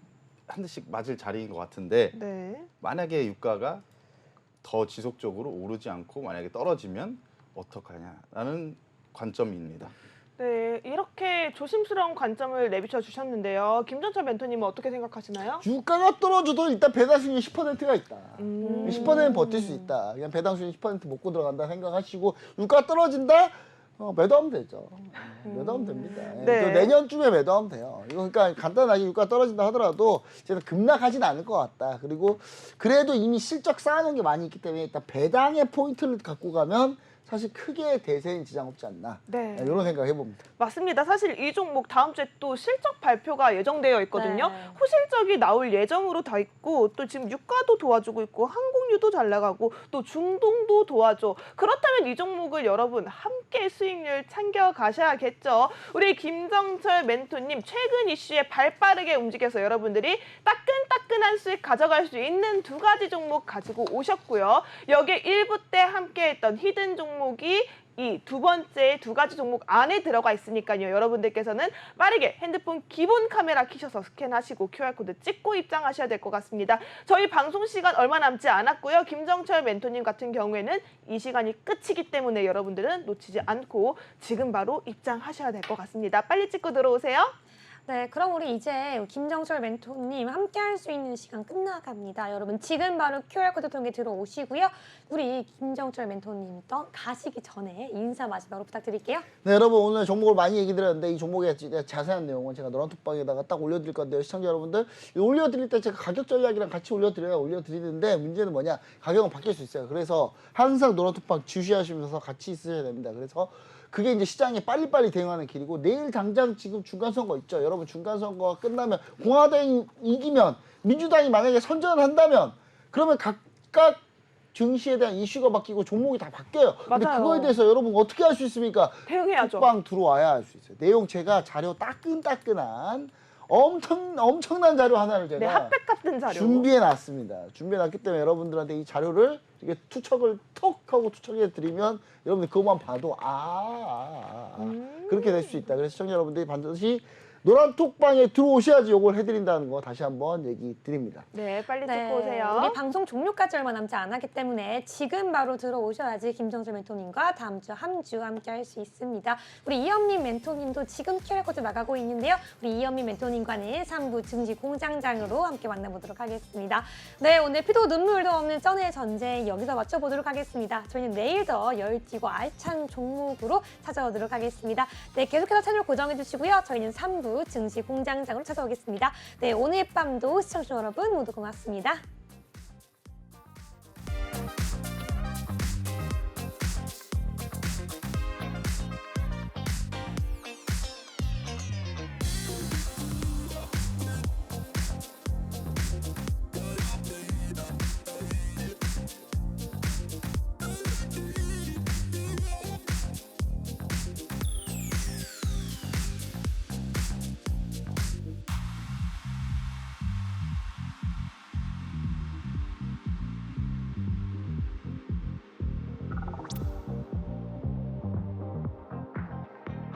한 대씩 맞을 자리인 것 같은데 네. 만약에 유가가 더 지속적으로 오르지 않고 만약에 떨어지면 어떡하냐라는 관점입니다. 네, 이렇게 조심스러운 관점을 내비쳐 주셨는데요. 김정철 멘토님은 어떻게 생각하시나요? 주가가 떨어져도 일단 배당 수익 10%가 있다. 음. 10%는 버틸 수 있다. 그냥 배당 수익 10% 먹고 들어간다 생각하시고 유가 떨어진다? 매도하면 되죠. 매도하면 됩니다. 네. 또 내년쯤에 매도하면 돼요. 이거 그러니까 간단하게 유가 떨어진다 하더라도 제가 급락하진 않을 것 같다. 그리고 그래도 이미 실적 쌓아놓은 게 많이 있기 때문에 일단 배당의 포인트를 갖고 가면 사실 크게 대세인 지장 없지 않나. 네. 이런 생각 해봅니다. 맞습니다. 사실 이 종목 다음 주에 또 실적 발표가 예정되어 있거든요. 네. 호실적이 나올 예정으로 다 있고 또 지금 유가도 도와주고 있고 항공유도 잘 나가고 또 중동도 도와줘. 그렇다면 이 종목을 여러분 함께 수익률 챙겨 가셔야겠죠. 우리 김정철 멘토님 최근 이슈에 발빠르게 움직여서 여러분들이 따끈따끈한 수익 가져갈 수 있는 두 가지 종목 가지고 오셨고요. 여기에 1부 때 함께했던 히든 종목이 이 두 번째 두 가지 종목 안에 들어가 있으니까요. 여러분들께서는 빠르게 핸드폰 기본 카메라 켜셔서 스캔하시고 QR코드 찍고 입장하셔야 될 것 같습니다. 저희 방송 시간 얼마 남지 않았고요. 김정철 멘토님 같은 경우에는 이 시간이 끝이기 때문에 여러분들은 놓치지 않고 지금 바로 입장하셔야 될 것 같습니다. 빨리 찍고 들어오세요. 네, 그럼 우리 이제 김정철 멘토님 함께 할 수 있는 시간 끝나갑니다. 여러분 지금 바로 QR코드 통해 들어오시고요. 우리 김정철 멘토님 또 가시기 전에 인사 마지막으로 부탁드릴게요. 네, 여러분 오늘 종목을 많이 얘기 드렸는데 이 종목의 자세한 내용은 제가 노란톡방에다가 딱 올려드릴 건데요. 시청자 여러분들 올려드릴 때 제가 가격 전략이랑 같이 올려드리는데 문제는 뭐냐, 가격은 바뀔 수 있어요. 그래서 항상 노란톡방 주시하시면서 같이 있으셔야 됩니다. 그래서 그게 이제 시장에 빨리빨리 대응하는 길이고 내일 당장 지금 중간선거 있죠. 여러분 중간선거가 끝나면 공화당이 이기면 민주당이 만약에 선전을 한다면 그러면 각각 증시에 대한 이슈가 바뀌고 종목이 다 바뀌어요. 근데 맞아요. 그거에 대해서 여러분 어떻게 할 수 있습니까? 대응해야죠. 톡방 들어와야 할 수 있어요. 내용 제가 자료 따끈따끈한 엄청난 자료 하나를 제가 네, 핫팩 같은 자료. 준비해놨습니다. 준비해놨기 때문에 여러분들한테 이 자료를 이렇게 투척을 톡 하고 투척해드리면 여러분들 그것만 봐도 그렇게 될 수 있다. 그래서 시청자 여러분들이 반드시 노란 톡방에 들어오셔야지 요걸 해드린다는 거 다시 한번 얘기 드립니다. 네, 빨리 네, 찍고 오세요. 우리 방송 종료까지 얼마 남지 않았기 때문에 지금 바로 들어오셔야지 김정철 멘토님과 다음 주 한 주 함께 할 수 있습니다. 우리 이현민 멘토님도 지금 QR코드 나가고 있는데요. 우리 이현민 멘토님과는 3부 증시 공장장으로 함께 만나보도록 하겠습니다. 네, 오늘 피도 눈물도 없는 쩐의 전쟁 여기서 마쳐보도록 하겠습니다. 저희는 내일 더 열띠고 알찬 종목으로 찾아오도록 하겠습니다. 네, 계속해서 채널 고정해주시고요. 저희는 3부 증시 공장장으로 찾아오겠습니다. 네, 오늘 밤도 시청자 여러분 모두 고맙습니다.